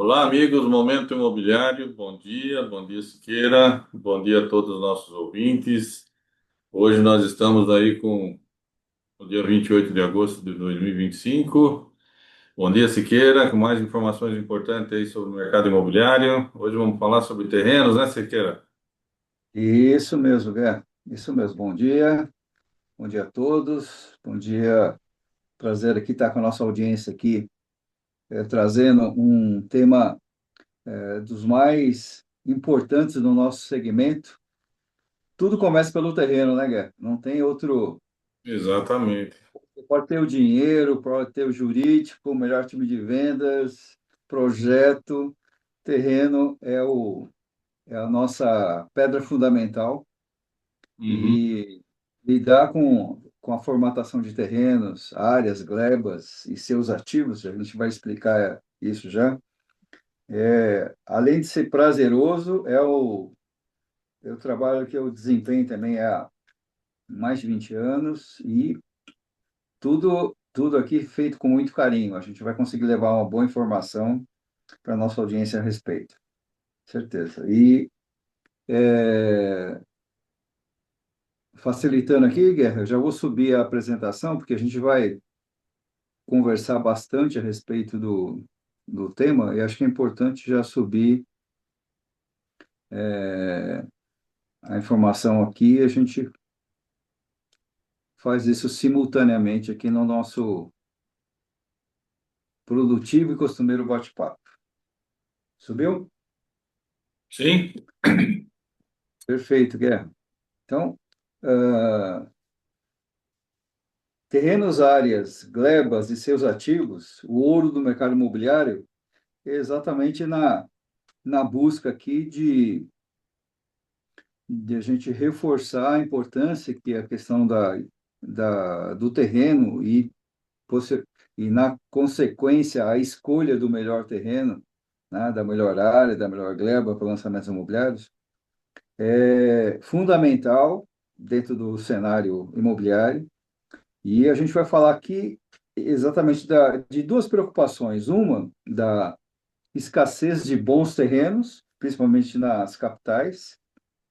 Olá, amigos do Momento Imobiliário. Bom dia, Siqueira. Bom dia a todos os nossos ouvintes. Hoje nós estamos aí com o dia 28 de agosto de 2025. Bom dia, Siqueira, com mais informações importantes aí sobre o mercado imobiliário. Hoje vamos falar sobre terrenos, né, Siqueira? Isso mesmo, Guerra. Isso mesmo. Bom dia a todos. Bom dia, prazer aqui estar com a nossa audiência aqui, trazendo um tema dos mais importantes no nosso segmento. Tudo começa pelo terreno, né, Guerra? Não tem outro. Exatamente. Pode ter o dinheiro, pode ter o jurídico, o melhor time de vendas, projeto. Terreno é a nossa pedra fundamental. Uhum. E lidar com a formatação de terrenos, áreas, glebas e seus ativos, a gente vai explicar isso já. Além de ser prazeroso, é o trabalho que eu desempenho também há mais de 20 anos e tudo aqui feito com muito carinho. A gente vai conseguir levar uma boa informação para a nossa audiência a respeito, certeza. É, Facilitando aqui, Guerra, eu já vou subir a apresentação, porque a gente vai conversar bastante a respeito do tema, e acho que é importante já subir é, a informação aqui, e a gente faz isso simultaneamente aqui no nosso produtivo e costumeiro bate-papo. Subiu? Sim? Perfeito, Guerra. Então, ah, terrenos, áreas, glebas e seus ativos, o ouro do mercado imobiliário, é exatamente na busca aqui de a gente reforçar a importância que é a questão do terreno e, na consequência, a escolha do melhor terreno, né, da melhor área, da melhor gleba para lançamentos imobiliários, é fundamental dentro do cenário imobiliário. E a gente vai falar aqui exatamente de duas preocupações. Uma, da escassez de bons terrenos, principalmente nas capitais,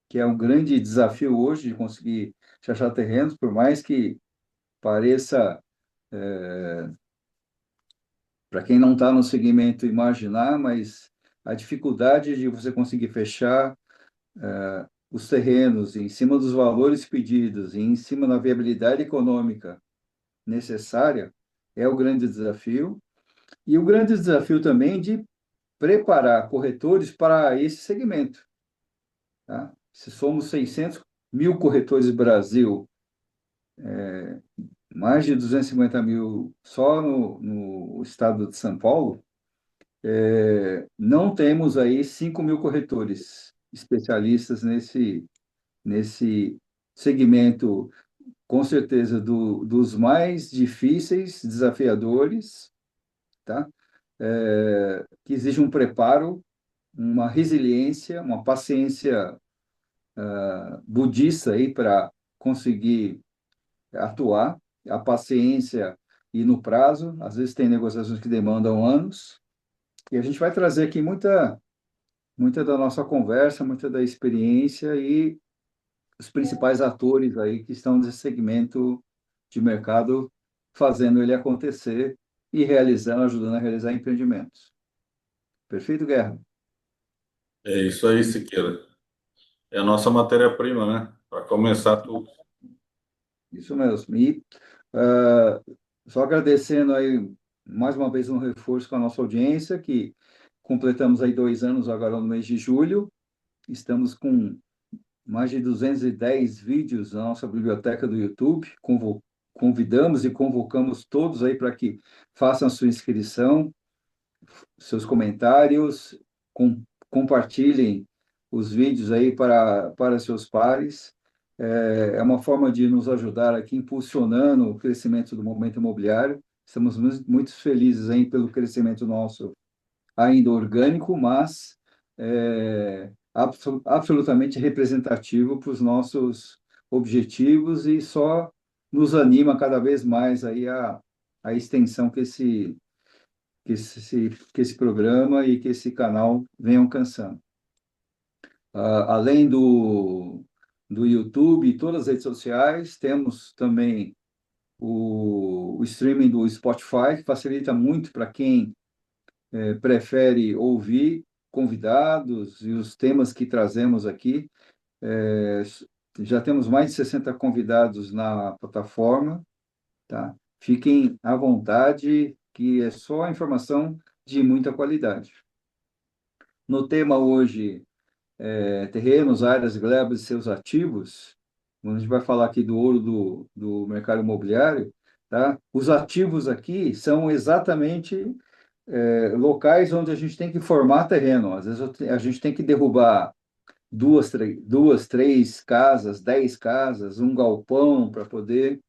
que é um grande desafio hoje de conseguir achar terrenos, por mais que pareça, para quem não está no segmento, imaginar, mas a dificuldade de você conseguir fechar os terrenos em cima dos valores pedidos e em cima da viabilidade econômica necessária é o grande desafio. E o grande desafio também de preparar corretores para esse segmento. Tá? Se somos 600 mil corretores no Brasil, mais de 250 mil só no estado de São Paulo, não temos aí 5 mil corretores especialistas nesse segmento, com certeza, dos mais difíceis, desafiadores, tá? Que exige um preparo, uma resiliência, uma paciência budista aí para conseguir atuar, a paciência e no prazo, às vezes tem negociações que demandam anos, e a gente vai trazer aqui muita da nossa conversa, muita da experiência e os principais atores aí que estão nesse segmento de mercado, fazendo ele acontecer e realizando, ajudando a realizar empreendimentos. Perfeito, Guerra? É isso aí, Siqueira. É a nossa matéria-prima, né? Para começar tudo. Isso mesmo. E ah, só agradecendo aí mais uma vez um reforço com a nossa audiência, que completamos aí 2 anos agora no mês de julho. Estamos com mais de 210 vídeos na nossa biblioteca do YouTube. Convidamos e convocamos todos aí para que façam a sua inscrição, seus comentários, compartilhem os vídeos aí para seus pares. É uma forma de nos ajudar aqui, impulsionando o crescimento do momento imobiliário. Estamos muito felizes aí pelo crescimento nosso, ainda orgânico, mas absolutamente representativo para os nossos objetivos e só nos anima cada vez mais aí a extensão que esse programa e que esse canal venham alcançando. Além do YouTube e todas as redes sociais, temos também o streaming do Spotify, que facilita muito para quem prefere ouvir convidados e os temas que trazemos aqui. É, já temos mais de 60 convidados na plataforma, tá? Fiquem à vontade, que é só informação de muita qualidade. No tema hoje, terrenos, áreas, glebas e seus ativos, a gente vai falar aqui do ouro do mercado imobiliário, tá? Os ativos aqui são exatamente locais onde a gente tem que formar terreno. Às vezes a gente tem que derrubar duas, três casas, 10 casas, um galpão para poder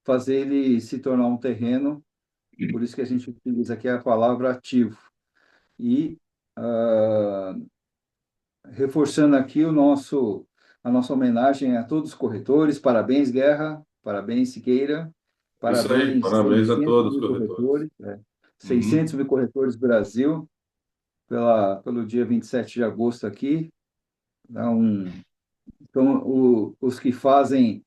fazer ele se tornar um terreno. Por isso que a gente utiliza aqui a palavra ativo. E ah, reforçando aqui a nossa homenagem a todos os corretores. Parabéns, Guerra. Parabéns, Siqueira. Isso aí, Parabéns, parabéns a 600 todos os mil corretores. corretores. Uhum. 600 mil corretores do Brasil, pelo dia 27 de agosto aqui. Então, os que fazem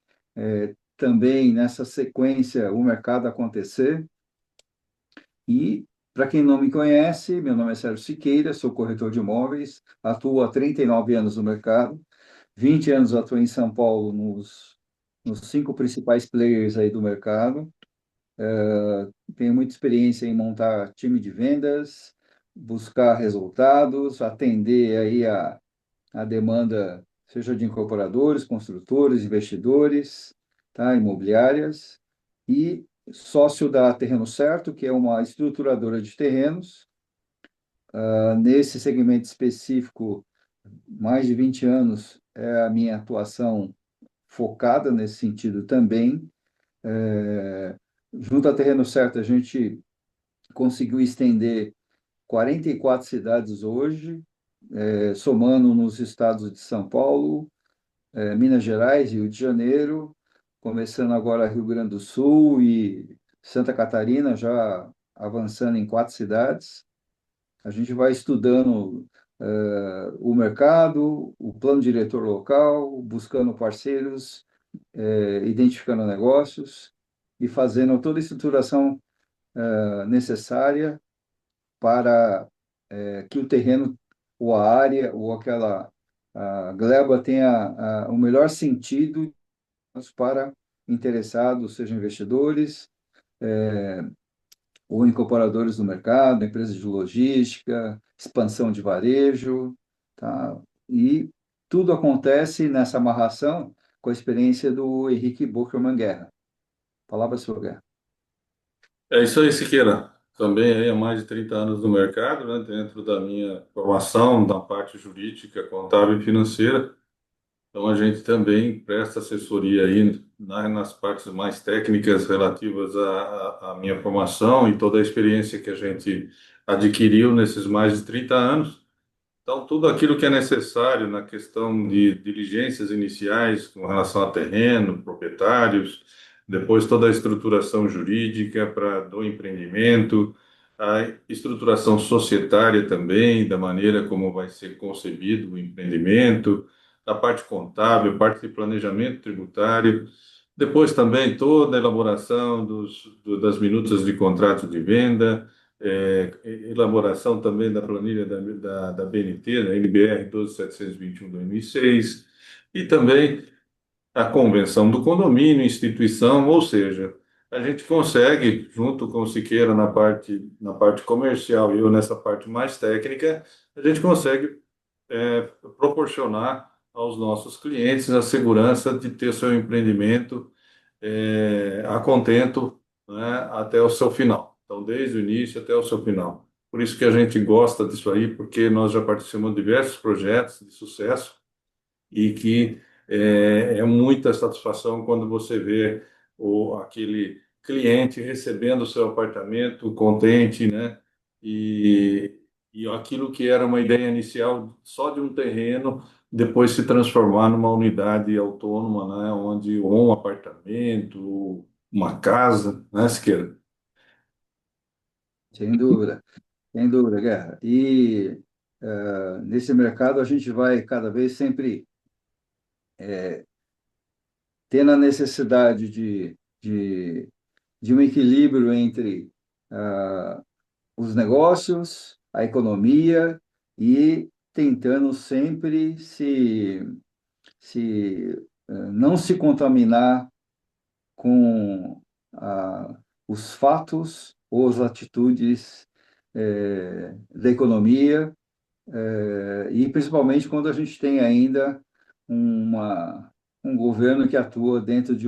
também nessa sequência o mercado acontecer. E, para quem não me conhece, meu nome é Sérgio Siqueira, sou corretor de imóveis, atuo há 39 anos no mercado, 20 anos atuo em São Paulo nos 5 principais players aí do mercado. Tenho muita experiência em montar time de vendas, buscar resultados, atender aí a demanda, seja de incorporadores, construtores, investidores, tá, imobiliárias, e sócio da Terreno Certo, que é uma estruturadora de terrenos. Nesse segmento específico, mais de 20 anos é a minha atuação focada nesse sentido também. É, Junto à Terreno Certo, a gente conseguiu estender 44 cidades hoje, somando nos estados de São Paulo, Minas Gerais, Rio de Janeiro, começando agora Rio Grande do Sul e Santa Catarina, já avançando em 4 cidades. A gente vai estudando o mercado, o plano diretor local, buscando parceiros, identificando negócios e fazendo toda a estruturação necessária para que o terreno ou a área ou aquela a gleba tenha o melhor sentido para interessados, sejam investidores ou incorporadores do mercado, empresas de logística, expansão de varejo, tá? E tudo acontece nessa amarração com a experiência do Henrique Buchermann Guerra. Palavra sua, Guerra. É isso aí, Siqueira. Também aí há mais de 30 anos no mercado, né, dentro da minha formação, da parte jurídica, contábil e financeira. Então, a gente também presta assessoria aí nas partes mais técnicas relativas à minha formação e toda a experiência que a gente adquiriu nesses mais de 30 anos. Então, tudo aquilo que é necessário na questão de diligências iniciais com relação a terreno, proprietários, depois toda a estruturação jurídica do empreendimento, a estruturação societária também, da maneira como vai ser concebido o empreendimento, a parte contábil, a parte de planejamento tributário, depois também toda a elaboração das minutas de contrato de venda, elaboração também da planilha da BNT, da NBR 12.721/2006, e também a convenção do condomínio, instituição, ou seja, a gente consegue, junto com o Siqueira na parte comercial e eu nessa parte mais técnica, a gente consegue proporcionar aos nossos clientes a segurança de ter seu empreendimento a contento, né, até o seu final. Então, desde o início até o seu final. Por isso que a gente gosta disso aí, porque nós já participamos de diversos projetos de sucesso e que é muita satisfação quando você vê aquele cliente recebendo o seu apartamento contente, né? E aquilo que era uma ideia inicial só de um terreno, depois se transformar numa unidade autônoma, né? Onde ou um apartamento, uma casa, né, Siqueira? Sem dúvida, sem dúvida, Guerra. E nesse mercado a gente vai cada vez sempre tendo a necessidade de um equilíbrio entre os negócios, a economia e tentando sempre não se contaminar com os fatos ou as atitudes da economia, e principalmente quando a gente tem ainda uma, um governo que atua dentro de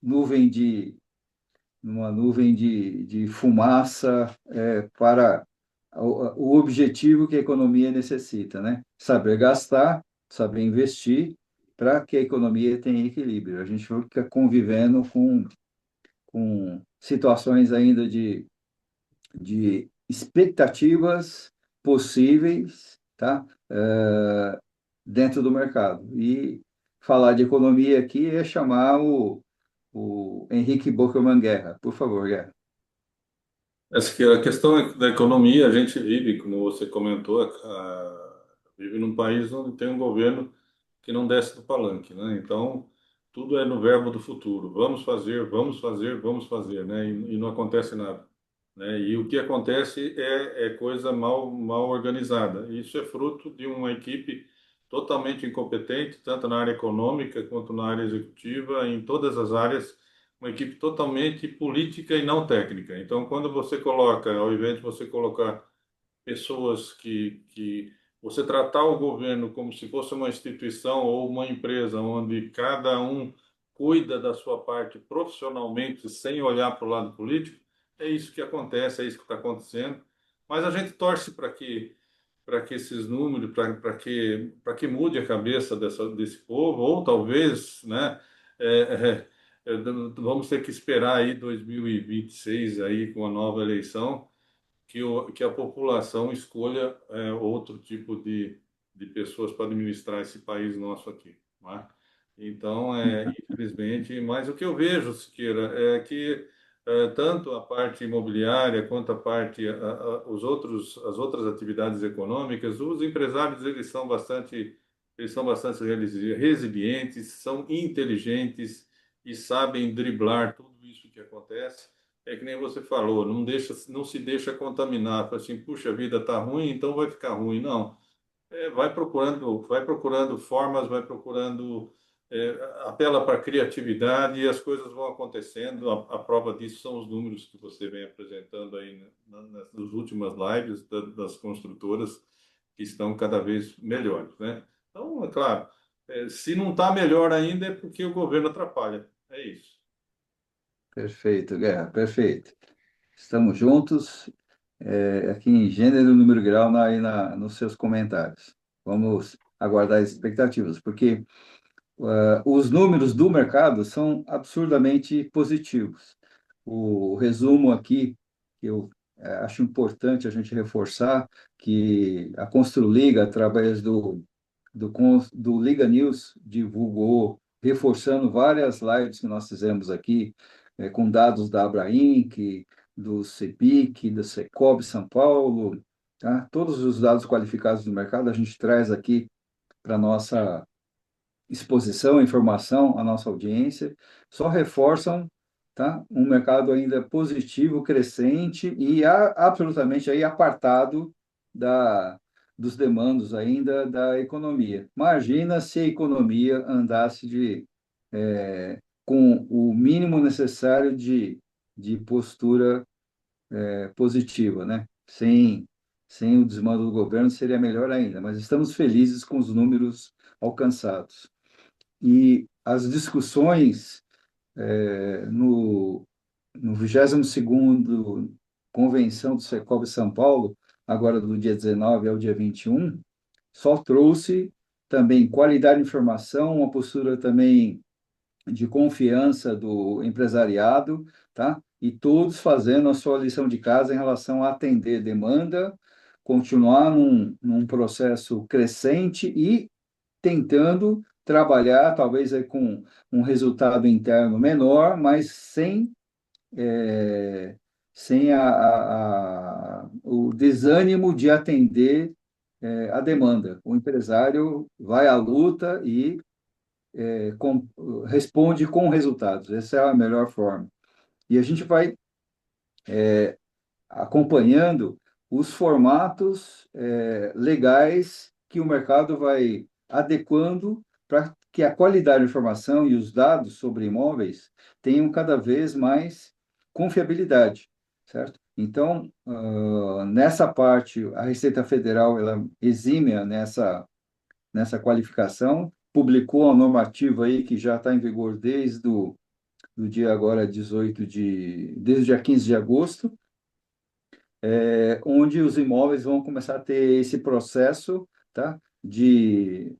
nuvem de de fumaça para o objetivo que a economia necessita, né? Saber gastar, saber investir para que a economia tenha equilíbrio. A gente fica convivendo com situações ainda de expectativas possíveis, tá? Dentro do mercado. E falar de economia aqui é chamar o Henrique Bockelman Guerra. Por favor, Guerra. Essa que é a questão da economia, a gente vive, como você comentou, vive num país onde tem um governo que não desce do palanque, né? Então, tudo é no verbo do futuro. Vamos fazer, vamos fazer, vamos fazer, né? E não acontece nada, né? E o que acontece é coisa mal organizada. Isso é fruto de uma equipe totalmente incompetente, tanto na área econômica quanto na área executiva, em todas as áreas, uma equipe totalmente política e não técnica. Então, quando você coloca, ao invés de você colocar pessoas que você tratar o governo como se fosse uma instituição ou uma empresa onde cada um cuida da sua parte profissionalmente sem olhar para o lado político, é isso que acontece, é isso que está acontecendo. Mas a gente torce para que esses números, para que mude a cabeça desse povo, ou talvez, né, é, vamos ter que esperar aí 2026 aí com a nova eleição que a população escolha outro tipo de pessoas para administrar esse país nosso aqui, né? Então, infelizmente, mas o que eu vejo, Siqueira, é que tanto a parte imobiliária quanto a parte, as outras atividades econômicas, os empresários, eles são bastante resilientes, são inteligentes e sabem driblar tudo isso que acontece. É que nem você falou, não se deixa contaminar. Fala assim, puxa, a vida tá ruim, então vai ficar ruim. Não, vai procurando formas, vai procurando, apela para a criatividade e as coisas vão acontecendo. A prova disso são os números que você vem apresentando aí, né, nas últimas lives das construtoras que estão cada vez melhores, né? Então, é claro, se não está melhor ainda é porque o governo atrapalha. É isso. Perfeito, Guerra, perfeito. Estamos juntos, aqui em gênero, número e grau, nos seus comentários. Vamos aguardar as expectativas, porque os números do mercado são absurdamente positivos. O resumo aqui, que eu acho importante a gente reforçar, que a Construliga, através do Liga News, divulgou, reforçando várias lives que nós fizemos aqui, com dados da Abrainc, do CEPIC, da Secob São Paulo, tá? Todos os dados qualificados do mercado a gente traz aqui para nossa exposição, informação à nossa audiência, só reforçam, tá, um mercado ainda positivo, crescente e absolutamente aí apartado da, dos demandos ainda da economia. Imagina se a economia andasse com o mínimo necessário de postura positiva, né? Sem o desmando do governo seria melhor ainda, mas estamos felizes com os números alcançados. E as discussões no 22º Convenção do Secovi São Paulo, agora do dia 19 ao dia 21, só trouxe também qualidade de informação, uma postura também de confiança do empresariado, tá? E todos fazendo a sua lição de casa em relação a atender demanda, continuar num processo crescente e tentando trabalhar, talvez com um resultado interno menor, mas sem sem o desânimo de atender a demanda. O empresário vai à luta e responde com resultados. Essa é a melhor forma. E a gente vai acompanhando os formatos legais que o mercado vai adequando para que a qualidade da informação e os dados sobre imóveis tenham cada vez mais confiabilidade, certo? Então, nessa parte, a Receita Federal ela exime nessa qualificação, publicou a normativa aí que já está em vigor desde do dia agora 18 desde o dia 15 de agosto, onde os imóveis vão começar a ter esse processo, tá, de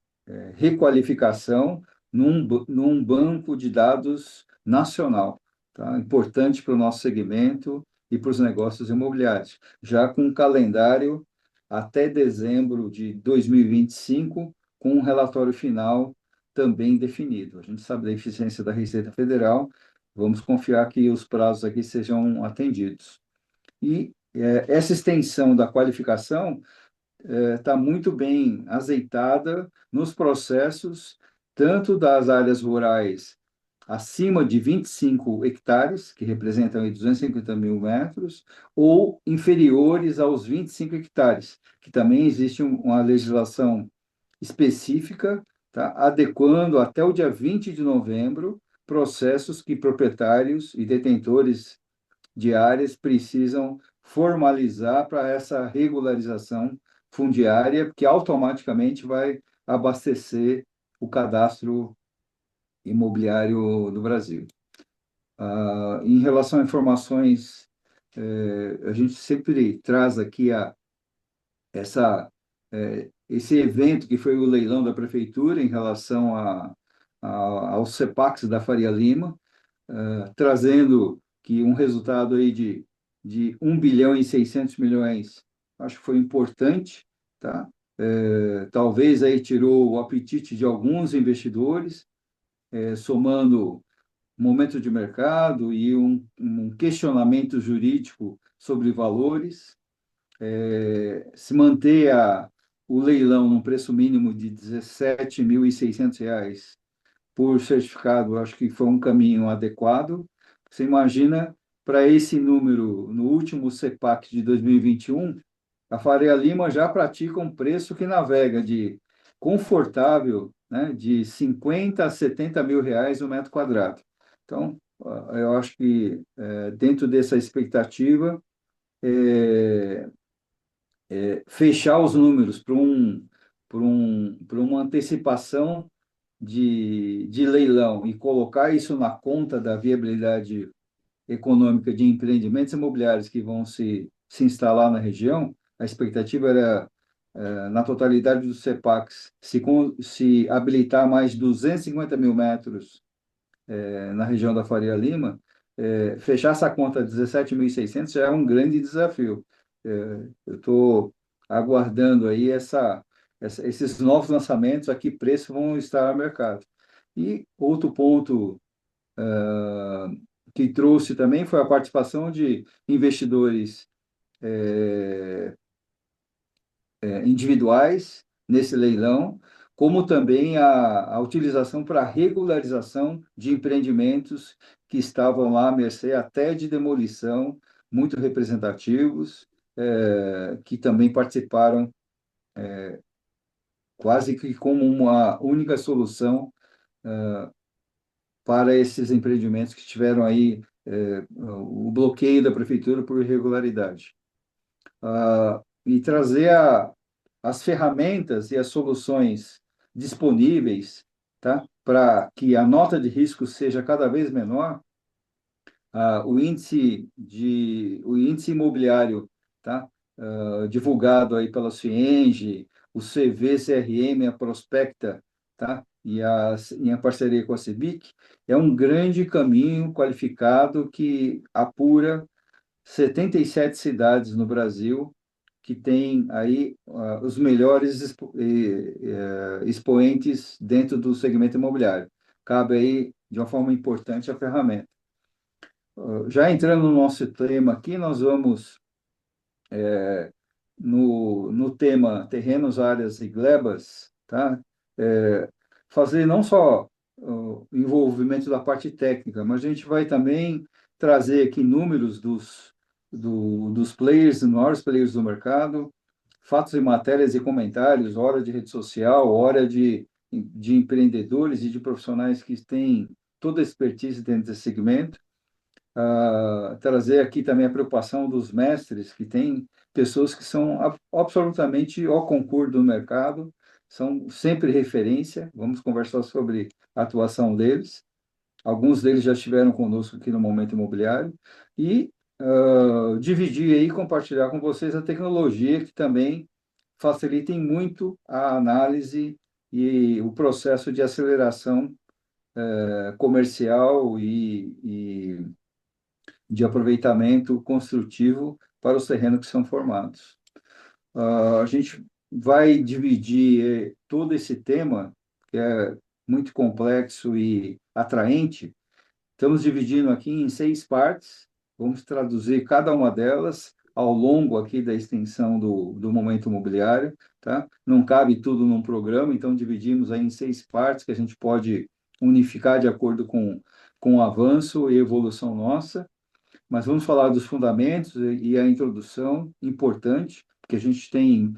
requalificação num banco de dados nacional, tá, importante para o nosso segmento e para os negócios imobiliários, já com um calendário até dezembro de 2025, com um relatório final também definido. A gente sabe da eficiência da Receita Federal, vamos confiar que os prazos aqui sejam atendidos. E essa extensão da qualificação está muito bem azeitada nos processos, tanto das áreas rurais acima de 25 hectares, que representam aí 250 mil metros, ou inferiores aos 25 hectares, que também existe uma legislação específica, tá, adequando até o dia 20 de novembro processos que proprietários e detentores de áreas precisam formalizar para essa regularização fundiária, que automaticamente vai abastecer o cadastro imobiliário do Brasil. Em relação a informações, a gente sempre traz aqui esse evento que foi o leilão da prefeitura em relação aos CEPACs da Faria Lima, trazendo que um resultado aí de 1 bilhão e 600 milhões, acho que foi importante, tá? Talvez aí tirou o apetite de alguns investidores, somando momento de mercado e um questionamento jurídico sobre valores, se manter o leilão num preço mínimo de R$ 17.600 por certificado, acho que foi um caminho adequado. Você imagina, para esse número, no último CEPAC de 2021, a Faria Lima já pratica um preço que navega de confortável, né, de 50 a 70 mil reais o metro quadrado. Então, eu acho que dentro dessa expectativa, é, fechar os números para uma antecipação de leilão e colocar isso na conta da viabilidade econômica de empreendimentos imobiliários que vão se instalar na região, a expectativa era, na totalidade dos CEPACs, se habilitar mais 250 mil metros na região da Faria Lima, fechar essa conta de 17.600 já é um grande desafio. Eu estou aguardando aí esses novos lançamentos, a que preço vão estar no mercado. E outro ponto que trouxe também foi a participação de investidores individuais nesse leilão, como também a utilização para regularização de empreendimentos que estavam lá à mercê até de demolição, muito representativos, que também participaram quase que como uma única solução para esses empreendimentos que tiveram aí o bloqueio da prefeitura por irregularidade. E trazer as ferramentas e as soluções disponíveis, tá? Para que a nota de risco seja cada vez menor, o índice imobiliário, tá? Divulgado aí pela Cienge, o CVCRM, a Prospecta, tá? Em parceria com a CEBIC, é um grande caminho qualificado que apura 77 cidades no Brasil que tem aí os melhores expoentes dentro do segmento imobiliário. Cabe aí, de uma forma importante, a ferramenta. Já entrando no nosso tema aqui, nós vamos no tema terrenos, áreas e glebas, tá? É, fazer não só o envolvimento da parte técnica, mas a gente vai também trazer aqui números dos players, maiores players do mercado, fatos e matérias e comentários, hora de rede social, hora de empreendedores e de profissionais que têm toda a expertise dentro desse segmento, trazer aqui também a preocupação dos mestres, que tem pessoas que são absolutamente ao concurso do mercado, são sempre referência. Vamos conversar sobre a atuação deles. Alguns deles já estiveram conosco aqui no Momento Imobiliário. E dividir aí, compartilhar com vocês a tecnologia que também facilitem muito a análise e o processo de aceleração comercial e de aproveitamento construtivo para os terrenos que são formados. A gente vai dividir todo esse tema, que é muito complexo e atraente, estamos dividindo aqui em 6 partes, vamos traduzir cada uma delas ao longo aqui da extensão do momento imobiliário, tá? Não cabe tudo num programa, então dividimos aí em 6 partes que a gente pode unificar de acordo com o avanço e evolução nossa, mas vamos falar dos fundamentos e a introdução, importante, porque a gente tem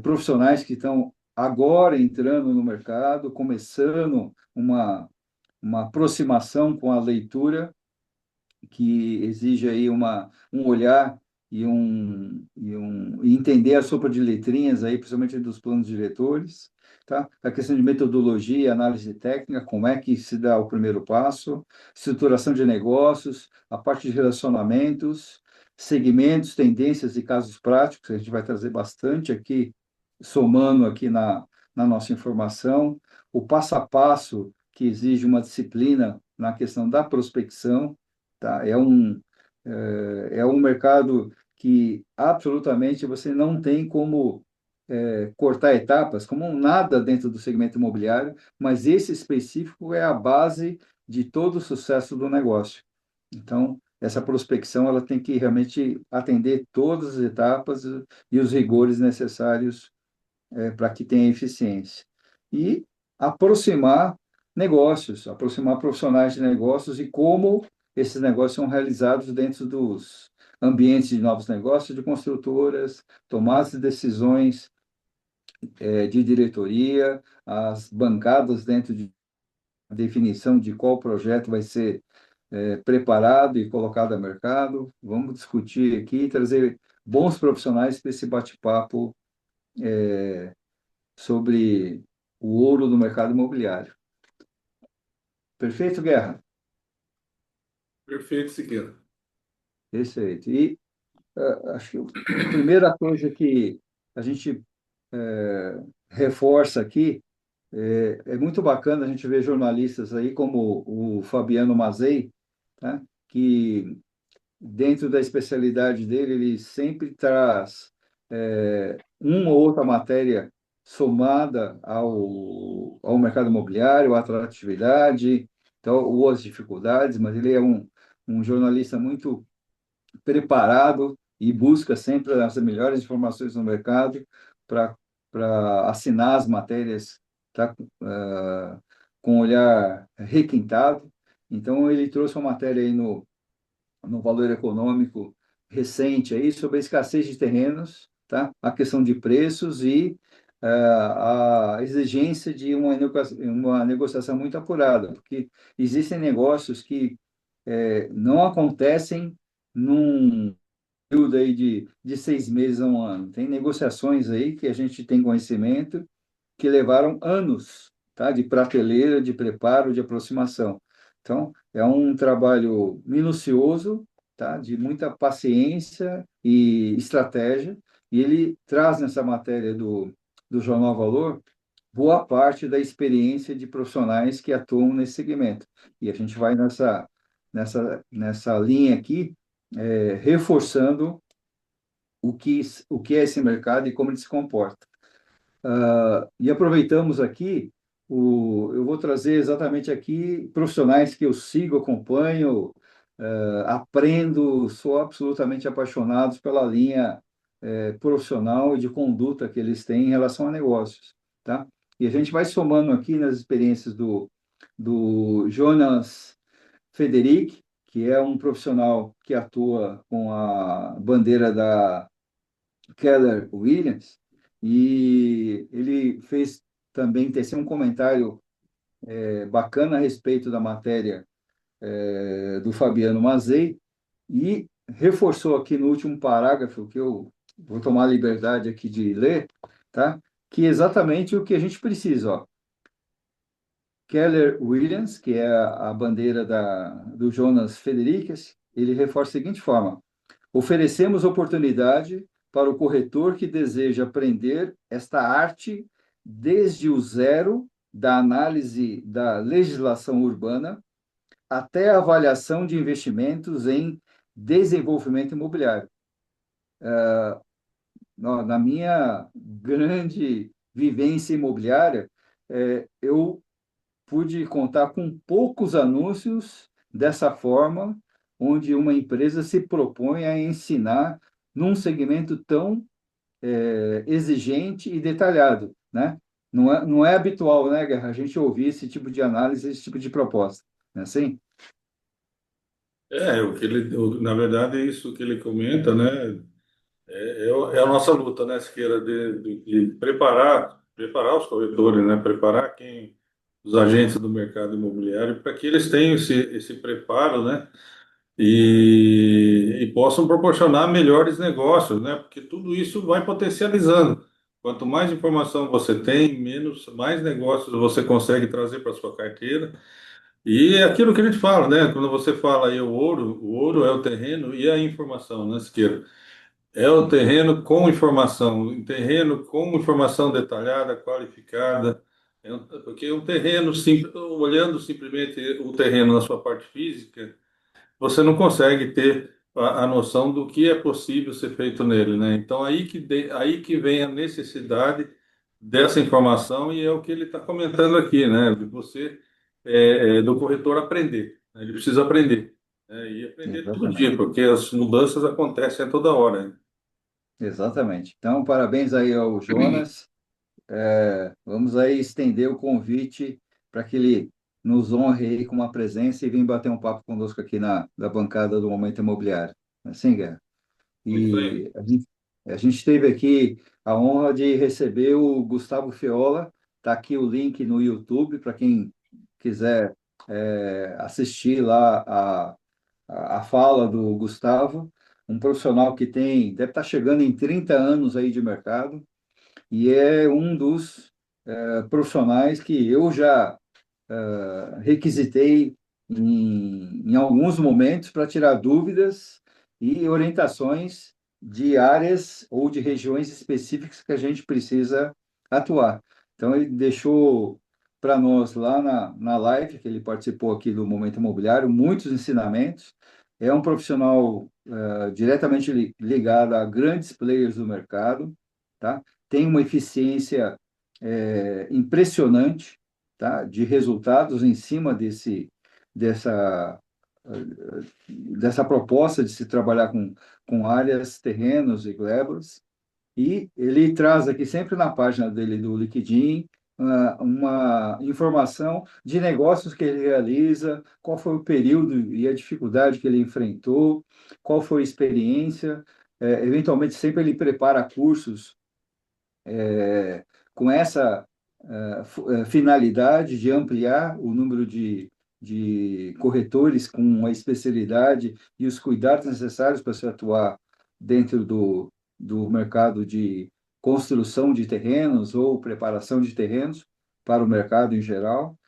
profissionais que estão agora entrando no mercado, começando uma aproximação com a leitura que exige aí um olhar e entender a sopa de letrinhas aí, principalmente dos planos diretores, tá? A questão de metodologia, análise técnica, como é que se dá o primeiro passo, estruturação de negócios, a parte de relacionamentos, segmentos, tendências e casos práticos, a gente vai trazer bastante aqui, somando aqui na nossa informação, o passo a passo que exige uma disciplina na questão da prospecção, tá? É um mercado que absolutamente você não tem como cortar etapas, como nada dentro do segmento imobiliário, mas esse específico é a base de todo o sucesso do negócio. Então, essa prospecção ela tem que realmente atender todas as etapas e os rigores necessários para que tenha eficiência. E aproximar negócios, aproximar profissionais de negócios e como esses negócios são realizados dentro dos ambientes de novos negócios, de construtoras, tomadas de decisões de diretoria, as bancadas dentro de definição de qual projeto vai ser preparado e colocado a mercado. Vamos discutir aqui, trazer bons profissionais para esse bate-papo sobre o ouro do mercado imobiliário. Perfeito, Guerra? Perfeito, Siqueira. Perfeito. E acho que a primeira coisa que a gente reforça aqui é muito bacana a gente ver jornalistas aí como o Fabiano Mazei, tá? Que dentro da especialidade dele, ele sempre traz uma ou outra matéria somada ao mercado imobiliário, à atratividade, então, ou às dificuldades, mas ele é um jornalista muito preparado e busca sempre as melhores informações no mercado para assinar as matérias, tá, com um olhar requintado. Então, ele trouxe uma matéria aí no Valor Econômico recente aí sobre a escassez de terrenos, tá? A questão de preços e a exigência de uma negociação muito apurada, porque existem negócios que não acontecem num período aí de 6 meses a um ano. Tem negociações aí que a gente tem conhecimento que levaram anos, tá? De prateleira, de preparo, de aproximação. Então, é um trabalho minucioso, tá? De muita paciência e estratégia, e ele traz nessa matéria do Jornal Valor boa parte da experiência de profissionais que atuam nesse segmento. E a gente vai nessa linha aqui, reforçando o que é esse mercado e como ele se comporta. E aproveitamos aqui, eu vou trazer exatamente aqui profissionais que eu sigo, acompanho, aprendo, sou absolutamente apaixonado pela linha profissional e de conduta que eles têm em relação a negócios, tá? E a gente vai somando aqui nas experiências do Jonas Federic, que é um profissional que atua com a bandeira da Keller Williams, e ele fez também tecer um comentário bacana a respeito da matéria do Fabiano Mazei, e reforçou aqui no último parágrafo, que eu vou tomar a liberdade aqui de ler, tá? Que é exatamente o que a gente precisa, ó. Keller Williams, que é a bandeira do Jonas Federiques, ele reforça da seguinte forma: oferecemos oportunidade para o corretor que deseja aprender esta arte desde o zero da análise da legislação urbana até a avaliação de investimentos em desenvolvimento imobiliário. Na minha grande vivência imobiliária, eu pude contar com poucos anúncios dessa forma, onde uma empresa se propõe a ensinar num segmento tão exigente e detalhado, né? Não é habitual, né, Guerra, a gente ouvir esse tipo de análise, esse tipo de proposta, não é assim? Na verdade, é isso que ele comenta, né? É a nossa luta, né, Siqueira, de preparar os corretores, né? Preparar os agentes do mercado imobiliário para que eles tenham esse preparo, né? E possam proporcionar melhores negócios, né? Porque tudo isso vai potencializando. Quanto mais informação você tem, mais negócios você consegue trazer para sua carteira. E é aquilo que a gente fala, né? Quando você fala aí o ouro é o terreno e a informação, né, Siqueira? É o terreno com informação, um terreno com informação detalhada, qualificada. Porque um terreno, olhando simplesmente o terreno na sua parte física, você não consegue ter a noção do que é possível ser feito nele, né? Então aí que vem a necessidade dessa informação e é o que ele está comentando aqui, né? De você do corretor aprender, né? Ele precisa aprender, né? E aprender todo Exatamente. dia, porque as mudanças acontecem a toda hora, né? Exatamente. Então, parabéns aí ao Jonas. Vamos aí estender o convite para que ele nos honre aí com uma presença e venha bater um papo conosco aqui na bancada do Momento Imobiliário. Assim, Guerra? Isso aí. E a gente teve aqui a honra de receber o Gustavo Fiola. Está aqui o link no YouTube para quem quiser assistir lá a fala do Gustavo, um profissional que deve estar chegando em 30 anos aí de mercado, e é um dos profissionais que eu já requisitei em alguns momentos para tirar dúvidas e orientações de áreas ou de regiões específicas que a gente precisa atuar. Então, ele deixou para nós lá na live, que ele participou aqui do Momento Imobiliário, muitos ensinamentos. É um profissional diretamente ligado a grandes players do mercado, tá? Tem uma eficiência impressionante, tá? De resultados em cima dessa, dessa proposta de se trabalhar com áreas, terrenos e glebas. E ele traz aqui sempre na página dele do LinkedIn uma informação de negócios que ele realiza, qual foi o período e a dificuldade que ele enfrentou, qual foi a experiência. Eventualmente, sempre ele prepara cursos com essa finalidade de ampliar o número de corretores com a especialidade e os cuidados necessários para se atuar dentro do mercado de construção de terrenos ou preparação de terrenos para o mercado em geral.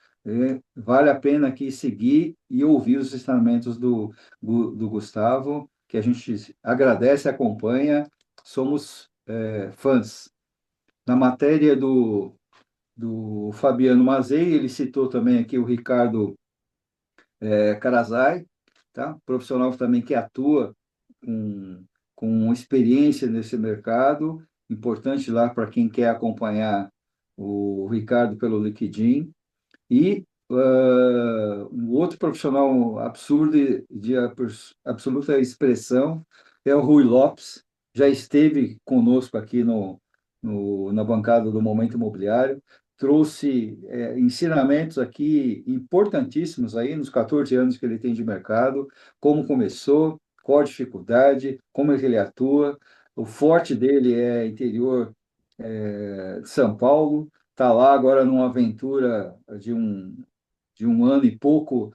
Vale a pena aqui seguir e ouvir os ensinamentos do Gustavo, que a gente agradece, acompanha, somos fãs. Na matéria do Fabiano Mazei, ele citou também aqui o Ricardo Carazai, tá? Profissional também que atua com, com experiência nesse mercado, importante lá para quem quer acompanhar o Ricardo pelo LinkedIn. E um outro outro profissional absurdo e de absoluta expressão é o Rui Lopes. Já esteve conosco aqui na bancada do Momento Imobiliário. Trouxe ensinamentos aqui importantíssimos aí nos 14 anos que ele tem de mercado, como começou, qual a dificuldade, como é que ele atua. O forte dele é interior de São Paulo, está lá agora numa aventura de um ano e pouco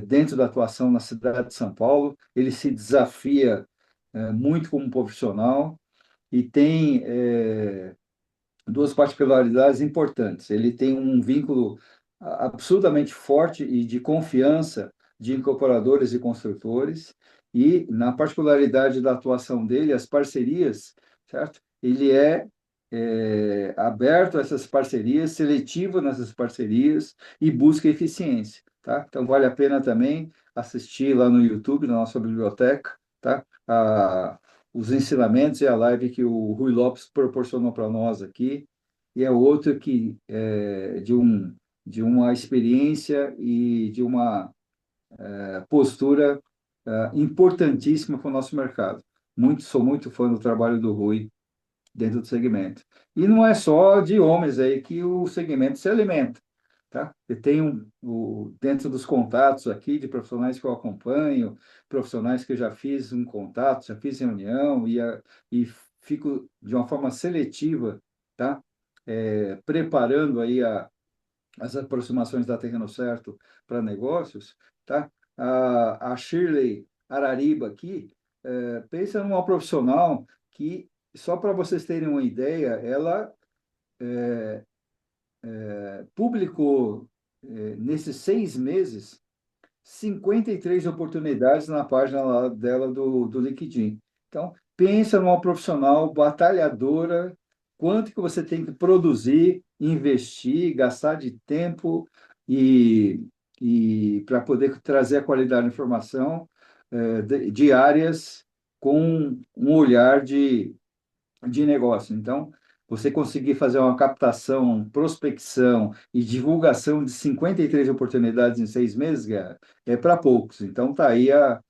dentro da atuação na cidade de São Paulo. Ele se desafia muito como profissional e tem duas particularidades importantes. Ele tem um vínculo absurdamente forte e de confiança de incorporadores e construtores, e na particularidade da atuação dele, as parcerias, certo? Ele é aberto a essas parcerias, seletivo nessas parcerias e busca eficiência, tá? Então vale a pena também assistir lá no YouTube, na nossa biblioteca, tá? Os ensinamentos e a live que o Rui Lopes proporcionou para nós aqui, e é outro que de uma experiência e de uma postura importantíssima para o nosso mercado. Sou muito fã do trabalho do Rui dentro do segmento. E não é só de homens aí que o segmento se alimenta, tá? E tem dentro dos contatos aqui de profissionais que eu acompanho, profissionais que eu já fiz um contato, já fiz reunião e fico de uma forma seletiva, tá? Preparando aí as aproximações da Terreno Certo para negócios, tá? A Shirley Arariba aqui, pensa numa profissional que, só para vocês terem uma ideia, ela publicou, nesses 6 meses, 53 oportunidades na página lá dela do LinkedIn. Então, pensa numa profissional batalhadora, quanto que você tem que produzir, investir, gastar de tempo e, e para poder trazer a qualidade da informação diárias com um olhar de negócio. Então, você conseguir fazer uma captação, prospecção e divulgação de 53 oportunidades em 6 meses, Guerra, é para poucos. Então, está aí a,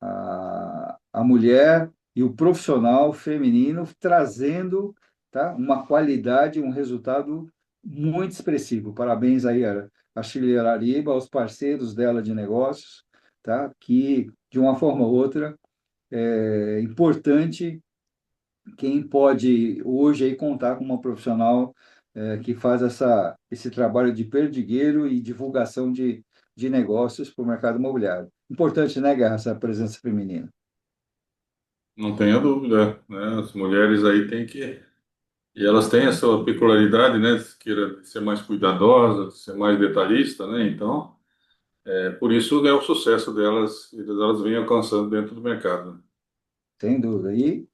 a mulher e o profissional feminino trazendo, tá, uma qualidade, um resultado muito expressivo. Parabéns aí a Chile Arariba, aos parceiros dela de negócios, tá, que, de uma forma ou outra, é importante quem pode hoje aí contar com uma profissional que faz esse trabalho de perdigueiro e divulgação de negócios para o mercado imobiliário. Importante, né, Guerra, essa presença feminina? Não tenha dúvida, né? As mulheres aí têm que. E elas têm a sua peculiaridade, né? Queira ser mais cuidadosa, ser mais detalhista, né? Então, por isso é o sucesso delas e elas vêm alcançando dentro do mercado. Sem dúvida. E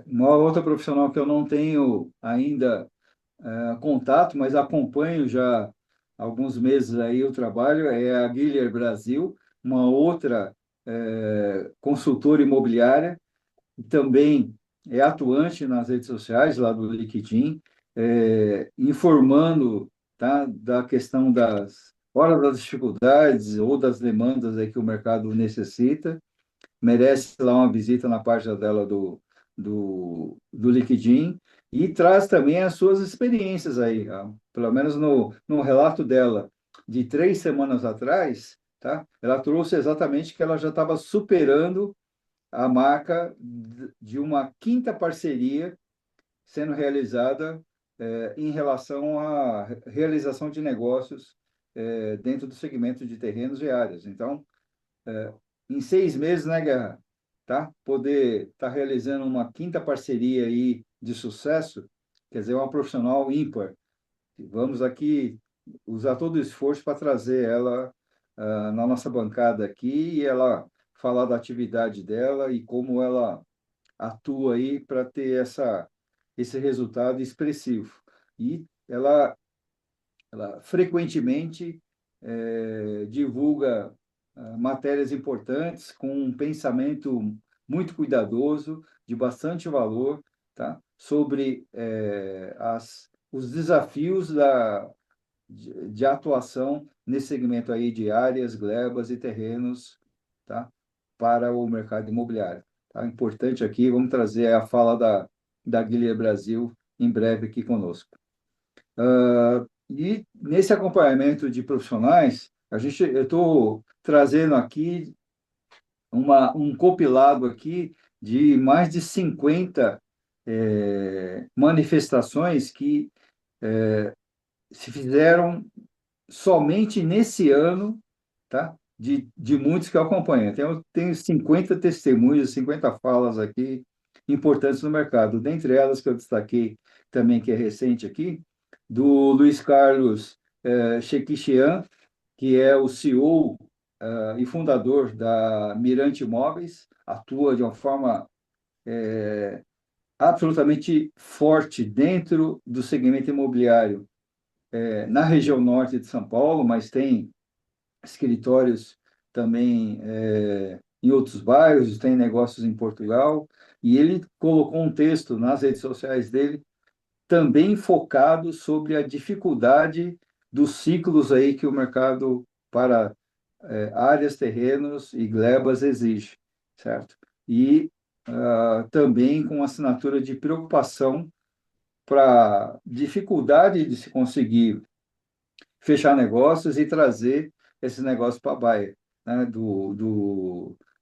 uma outra profissional que eu não tenho ainda contato, mas acompanho já há alguns meses aí o trabalho, é a Guilher Brasil, uma outra consultora imobiliária, também é atuante nas redes sociais, lá do LinkedIn, informando, tá, da questão fora das dificuldades ou das demandas aí que o mercado necessita. Merece lá uma visita na página dela do LinkedIn e traz também as suas experiências aí, pelo menos no relato dela de 3 semanas atrás, tá? Ela trouxe exatamente que ela já estava superando a marca de uma quinta parceria sendo realizada em relação à realização de negócios dentro do segmento de terrenos e áreas. Então, em 6 meses, né, Guerra? Tá? Poder estar realizando uma quinta parceria aí de sucesso, quer dizer, uma profissional ímpar. Vamos aqui usar todo o esforço para trazer ela na nossa bancada aqui e ela falar da atividade dela e como ela atua aí para ter esse resultado expressivo. E ela frequentemente divulga matérias importantes com um pensamento muito cuidadoso, de bastante valor, tá? Sobre os desafios de atuação nesse segmento aí de áreas, glebas e terrenos, tá? Para o mercado imobiliário. Tá? Importante aqui, vamos trazer a fala da Guilherme Brasil em breve aqui conosco. E nesse acompanhamento de profissionais, eu estou trazendo aqui um compilado aqui de mais de 50 manifestações que se fizeram somente nesse ano, tá? De muitos que eu acompanho. Tenho 50 testemunhos, 50 falas aqui importantes no mercado. Dentre elas que eu destaquei também, que é recente aqui, do Luiz Carlos Chequichian, que é o CEO e fundador da Mirante Imóveis, atua de uma forma absolutamente forte dentro do segmento imobiliário, na região norte de São Paulo, mas tem escritórios também em outros bairros, tem negócios em Portugal, e ele colocou um texto nas redes sociais dele também focado sobre a dificuldade dos ciclos aí que o mercado para áreas, terrenos e glebas exige, certo? E também com assinatura de preocupação para dificuldade de se conseguir fechar negócios e trazer esse negócio para a baia, né,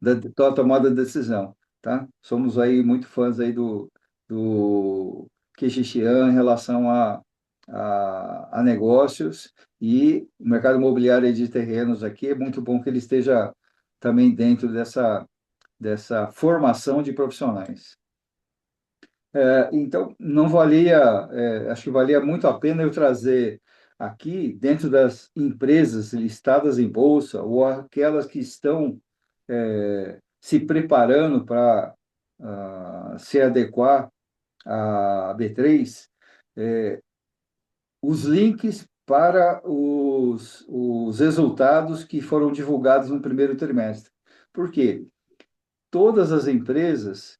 da tomada de decisão, tá? Somos aí muito fãs aí do Quechichian em relação a negócios e o mercado imobiliário de terrenos aqui é muito bom que ele esteja também dentro dessa formação de profissionais. Então, não valia, acho que valia muito a pena eu trazer aqui, dentro das empresas listadas em bolsa, ou aquelas que estão se preparando para se adequar à B3, os links para os resultados que foram divulgados no primeiro trimestre. Por quê? Todas as empresas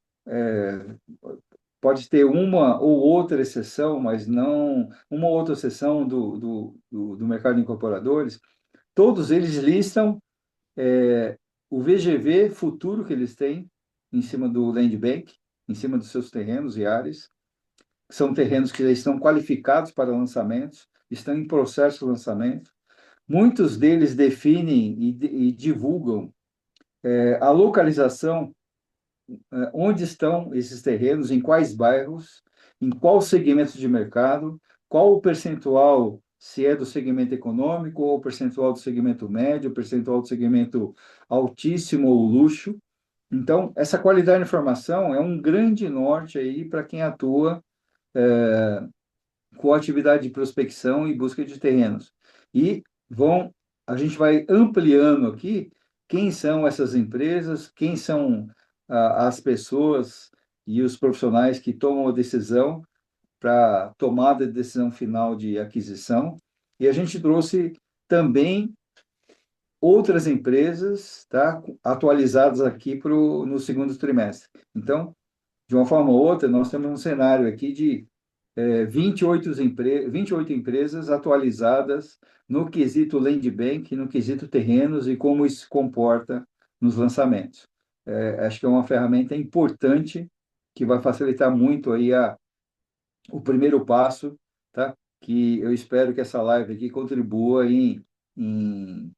pode ter uma ou outra exceção, mas não uma ou outra exceção do mercado de incorporadores, todos eles listam o VGV futuro que eles têm em cima do land bank, em cima dos seus terrenos e áreas, que são terrenos que já estão qualificados para lançamentos, estão em processo de lançamento. Muitos deles definem e divulgam a localização onde estão esses terrenos, em quais bairros, em qual segmento de mercado, qual o percentual, se é do segmento econômico, ou o percentual do segmento médio, o percentual do segmento altíssimo ou luxo. Então, essa qualidade de informação é um grande norte aí para quem atua com atividade de prospecção e busca de terrenos. E a gente vai ampliando aqui quem são essas empresas, quem são as pessoas e os profissionais que tomam a decisão para tomada de decisão final de aquisição. E a gente trouxe também outras empresas, tá, atualizadas aqui no segundo trimestre. Então, de uma forma ou outra, nós temos um cenário aqui de 28 empresas atualizadas no quesito land bank, no quesito terrenos e como isso se comporta nos lançamentos. Acho que é uma ferramenta importante que vai facilitar muito aí o primeiro passo, tá? Que eu espero que essa live aqui contribua em, em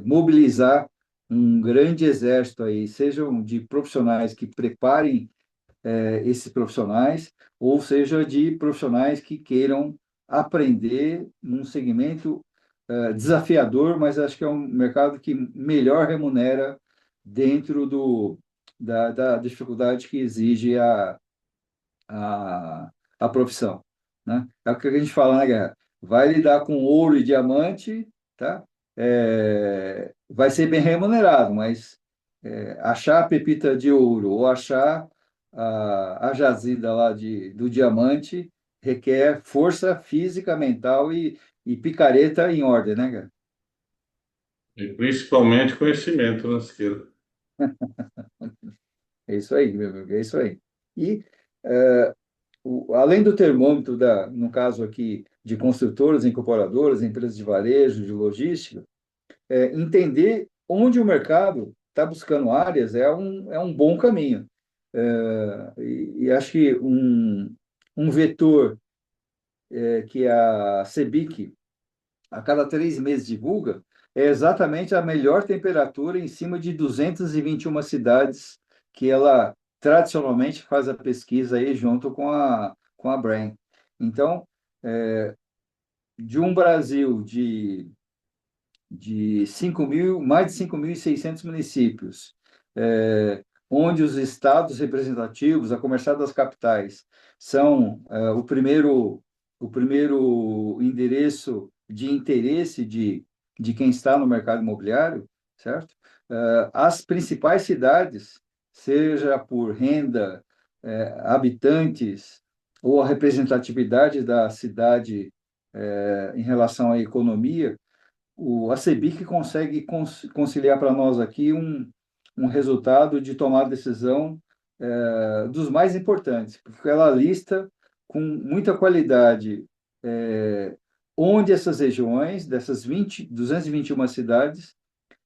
mobilizar um grande exército aí, sejam de profissionais que preparem esses profissionais, ou seja, de profissionais que queiram aprender num segmento desafiador, mas acho que é um mercado que melhor remunera dentro da dificuldade que exige a profissão, né? É o que a gente fala na guerra. Vai lidar com ouro e diamante, tá? Vai ser bem remunerado, mas achar a pepita de ouro ou achar a jazida lá do diamante requer força física, mental e picareta em ordem, né, cara? E principalmente conhecimento, né, Siqueira? É isso aí, meu amigo, é isso aí. E além do termômetro, no caso aqui, de construtoras, incorporadoras, empresas de varejo, de logística, entender onde o mercado está buscando áreas é um bom caminho. E acho que um vetor que a CEBIC, a cada 3 meses, divulga, é exatamente a melhor temperatura em cima de 221 cidades que ela tradicionalmente faz a pesquisa aí junto com a Brain. Então, de um Brasil de 5.000, mais de 5.600 municípios, onde os estados representativos, a comercial das capitais, são o primeiro endereço de interesse de quem está no mercado imobiliário, certo? As principais cidades, seja por renda, habitantes, ou a representatividade da cidade em relação à economia, a CEBIC consegue conciliar para nós aqui um resultado de tomar decisão dos mais importantes, porque ela lista com muita qualidade onde essas regiões, dessas 221 cidades,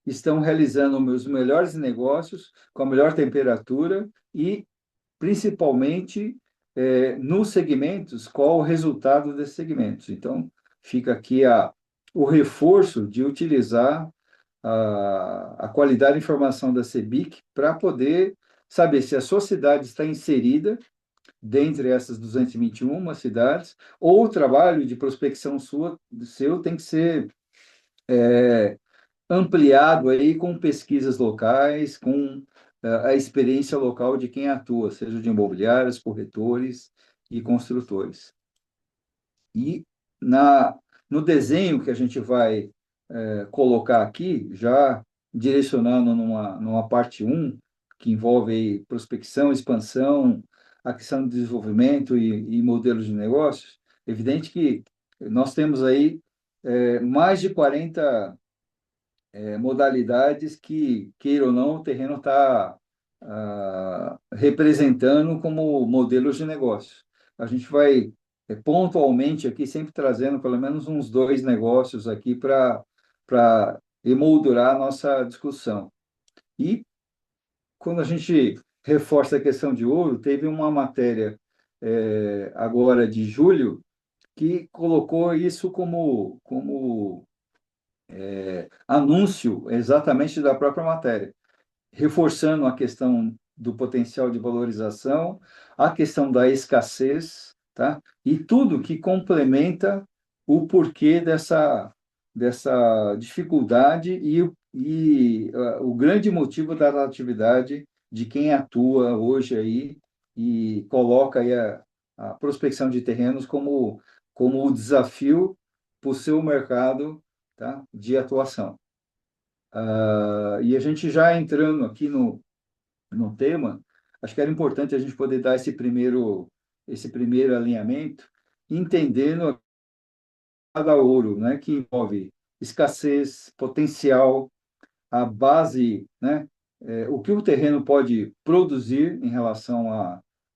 estão realizando os melhores negócios, com a melhor temperatura e, principalmente, nos segmentos, qual o resultado desses segmentos. Então, fica aqui o reforço de utilizar a qualidade de informação da CEBIC para poder saber se a sua cidade está inserida dentre essas 221 cidades, ou o trabalho de prospecção seu tem que ser ampliado aí com pesquisas locais, com a experiência local de quem atua, seja de imobiliários, corretores e construtores. E na, no desenho que a gente vai colocar aqui, já direcionando numa parte um que envolve aí prospecção, expansão, a questão do desenvolvimento e modelos de negócios, evidente que nós temos aí mais de 40 modalidades que, queira ou não, o terreno está representando como modelos de negócio. A gente vai pontualmente aqui sempre trazendo pelo menos uns 2 negócios aqui para emoldurar a nossa discussão. E quando a gente reforça a questão de ouro, teve uma matéria agora de julho que colocou isso como anúncio exatamente da própria matéria, reforçando a questão do potencial de valorização, a questão da escassez, tá? E tudo que complementa o porquê dessa dificuldade o grande motivo da atividade de quem atua hoje aí e coloca aí a prospecção de terrenos como o desafio para o seu mercado, tá, de atuação. E a gente já entrando aqui no tema, acho que era importante a gente poder dar esse primeiro alinhamento, entendendo cada ouro, né, que envolve escassez, potencial, a base, né, o que o terreno pode produzir em relação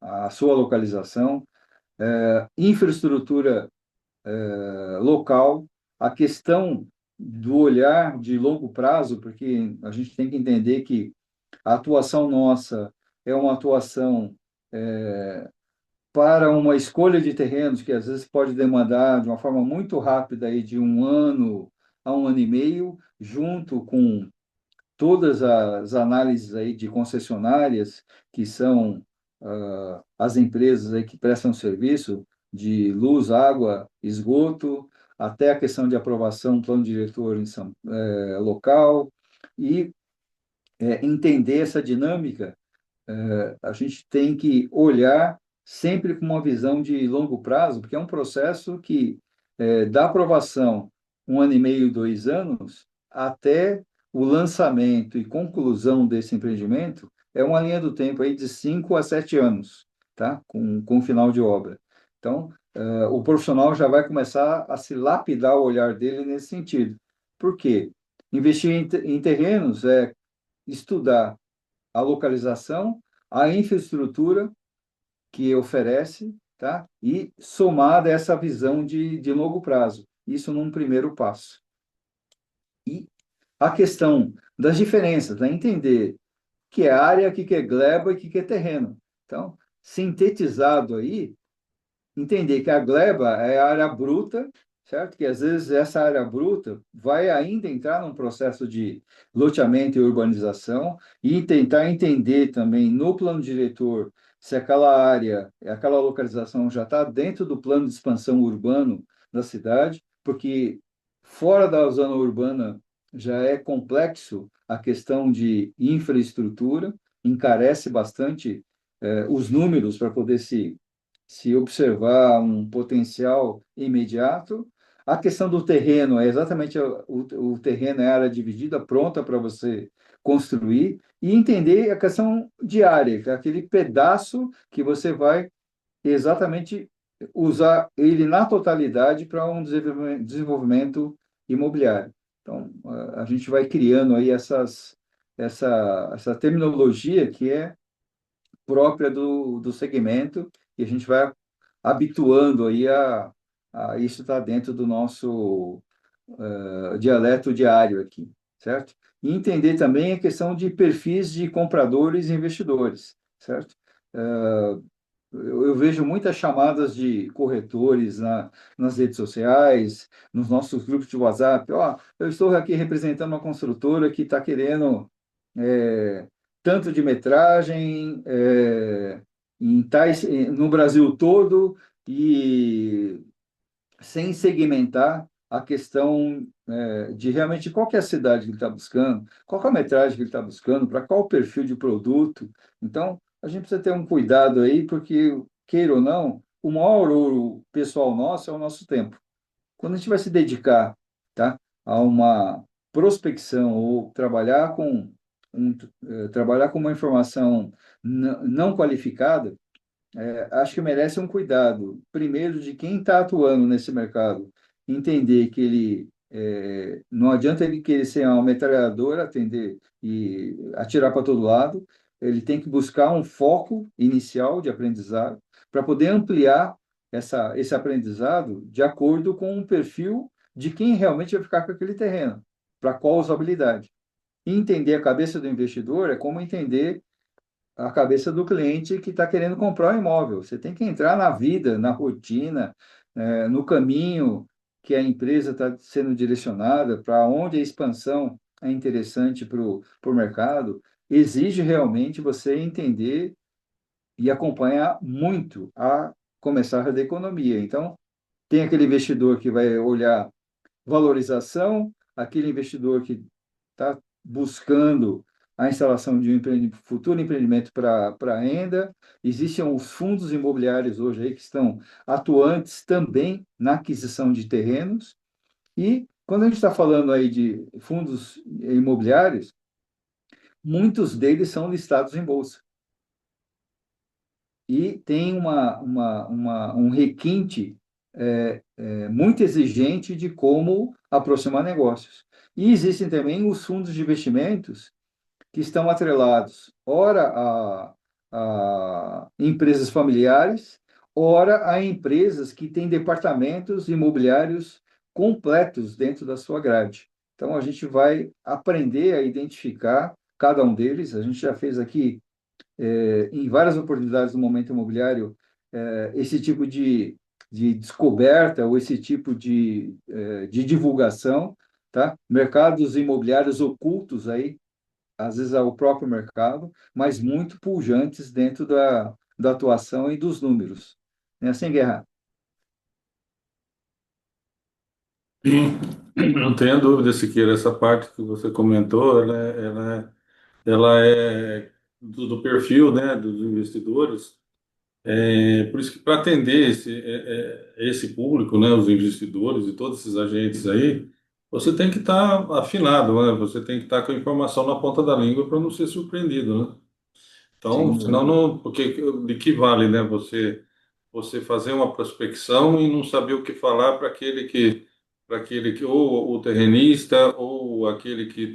à sua localização, infraestrutura local, a questão do olhar de longo prazo, porque a gente tem que entender que a atuação nossa é uma atuação para uma escolha de terrenos que às vezes pode demandar de uma forma muito rápida aí de 1 ano a 1 ano e meio, junto com todas as análises aí de concessionárias, que são as empresas aí que prestam serviço de luz, água, esgoto, até a questão de aprovação, plano diretor local, e entender essa dinâmica. A gente tem que olhar sempre com uma visão de longo prazo, porque é um processo que, da aprovação, 1 ano e meio, 2 anos, até o lançamento e conclusão desse empreendimento, é uma linha do tempo aí de 5 a 7 anos, tá? Com o final de obra. Então, o profissional já vai começar a se lapidar o olhar dele nesse sentido. Por quê? Investir em terrenos é estudar a localização, a infraestrutura que oferece, tá? E somada a essa visão de longo prazo. Isso num primeiro passo. E a questão das diferenças, né? Entender que é área, o que é gleba e o que é terreno. Então, sintetizado aí, entender que a gleba é a área bruta, certo? Que às vezes essa área bruta vai ainda entrar num processo de loteamento e urbanização e tentar entender também no plano diretor se aquela área, aquela localização já está dentro do plano de expansão urbano da cidade, porque fora da zona urbana já é complexo a questão de infraestrutura, encarece bastante os números para poder se observar um potencial imediato. A questão do terreno é exatamente o terreno é a área dividida, pronta para você construir, e entender a questão de área, que é aquele pedaço que você vai exatamente usar ele na totalidade para um desenvolvimento imobiliário. Então, a gente vai criando aí essa terminologia que é própria do segmento e a gente vai habituando aí a isso está dentro do nosso dialeto diário aqui, certo? E entender também a questão de perfis de compradores e investidores, certo? Eu vejo muitas chamadas de corretores nas redes sociais, nos nossos grupos de WhatsApp. Ó, eu estou aqui representando uma construtora que está querendo tanto de metragem no Brasil todo e sem segmentar a questão de realmente qual que é a cidade que ele está buscando, qual que é a metragem que ele está buscando, para qual perfil de produto. Então, a gente precisa ter um cuidado aí, porque, queira ou não, o maior ouro pessoal nosso é o nosso tempo. Quando a gente vai se dedicar, tá, a uma prospecção ou trabalhar com uma informação não qualificada, acho que merece um cuidado, primeiro, de quem está atuando nesse mercado, entender que ele não adianta ele querer ser uma metralhadora, atender e atirar para todo lado, ele tem que buscar um foco inicial de aprendizado para poder ampliar esse aprendizado de acordo com o perfil de quem realmente vai ficar com aquele terreno, para qual usabilidade. E entender a cabeça do investidor é como entender a cabeça do cliente que está querendo comprar um imóvel. Você tem que entrar na vida, na rotina, no caminho que a empresa está sendo direcionada, para onde a expansão é interessante para o mercado. Exige realmente você entender e acompanhar muito a começar a da economia. Então, tem aquele investidor que vai olhar valorização, aquele investidor que está buscando a instalação de um futuro empreendimento para renda. Existem os fundos imobiliários hoje aí que estão atuantes também na aquisição de terrenos. E quando a gente está falando aí de fundos imobiliários, muitos deles são listados em bolsa. E tem um requinte muito exigente de como aproximar negócios. E existem também os fundos de investimentos que estão atrelados, ora a empresas familiares, ora a empresas que têm departamentos imobiliários completos dentro da sua grade. Então, a gente vai aprender a identificar cada um deles. A gente já fez aqui, em várias oportunidades no momento imobiliário, esse tipo de descoberta ou esse tipo de divulgação, tá? Mercados imobiliários ocultos aí, às vezes ao próprio mercado, mas muito pujantes dentro da atuação e dos números. É assim, Guerra? Sim, não tenha dúvida, Siqueira, essa parte que você comentou, ela é do perfil, né, dos investidores. Por isso que para atender esse público, né, os investidores e todos esses agentes aí, você tem que estar afinado, né? Você tem que estar com a informação na ponta da língua para não ser surpreendido, né? Então, Sim, senão não, porque de que vale, né? Você fazer uma prospecção e não saber o que falar para aquele que ou o terrenista ou aquele que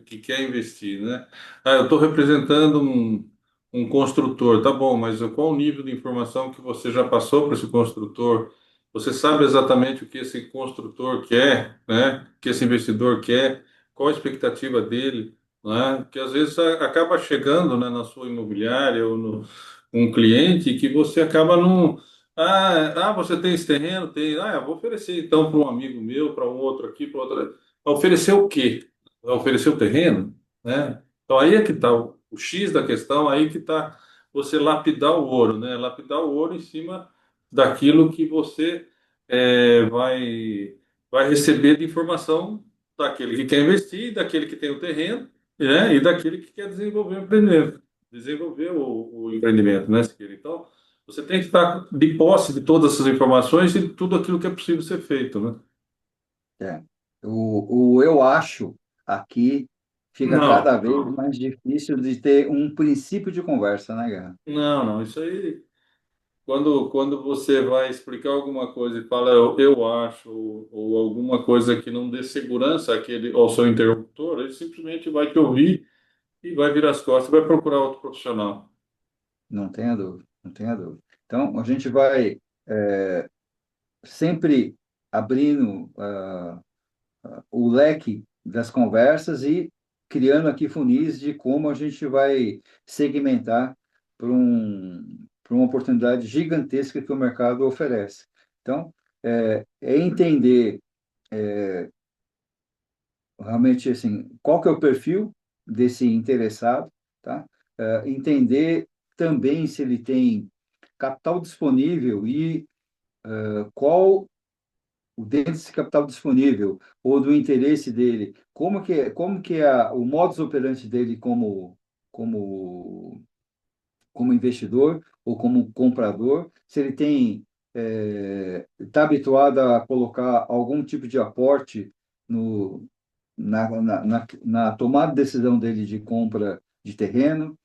que quer investir, né? Ah, eu estou representando um construtor, tá bom, mas qual o nível de informação que você já passou para esse construtor? Você sabe exatamente o que esse construtor quer, né? O que esse investidor quer? Qual a expectativa dele, né? Porque às vezes acaba chegando, né, na sua imobiliária ou no um cliente que você acaba não. Você tem esse terreno? Tem. Eu vou oferecer então para um amigo meu, para um outro aqui, para outro. Oferecer o quê? Oferecer o terreno, né? Então aí é que está o X da questão, aí que está você lapidar o ouro, né? Lapidar o ouro em cima daquilo que você vai receber de informação daquele que quer investir, daquele que tem o terreno, né? E daquele que quer desenvolver o empreendimento, desenvolver o empreendimento, né, Siqueira? Então, você tem que estar de posse de todas essas informações e de tudo aquilo que é possível ser feito, né? É. O eu acho aqui fica Não, cada vez mais difícil de ter um princípio de conversa, né, Guerra? não, isso aí. Quando você vai explicar alguma coisa e fala eu acho, ou alguma coisa que não dê segurança ao seu interlocutor, ele simplesmente vai te ouvir e vai virar as costas e vai procurar outro profissional. Não tenha dúvida, não tenha dúvida. Então, a gente vai sempre abrindo o leque das conversas e criando aqui funis de como a gente vai segmentar para uma oportunidade gigantesca que o mercado oferece. Então, é entender realmente assim qual que é o perfil desse interessado, tá? Entender também se ele tem capital disponível e qual o desse capital disponível ou do interesse dele, como que é o modus operandi dele como como investidor ou como comprador, se ele tem está habituado a colocar algum tipo de aporte no, na tomada de decisão dele de compra de terreno,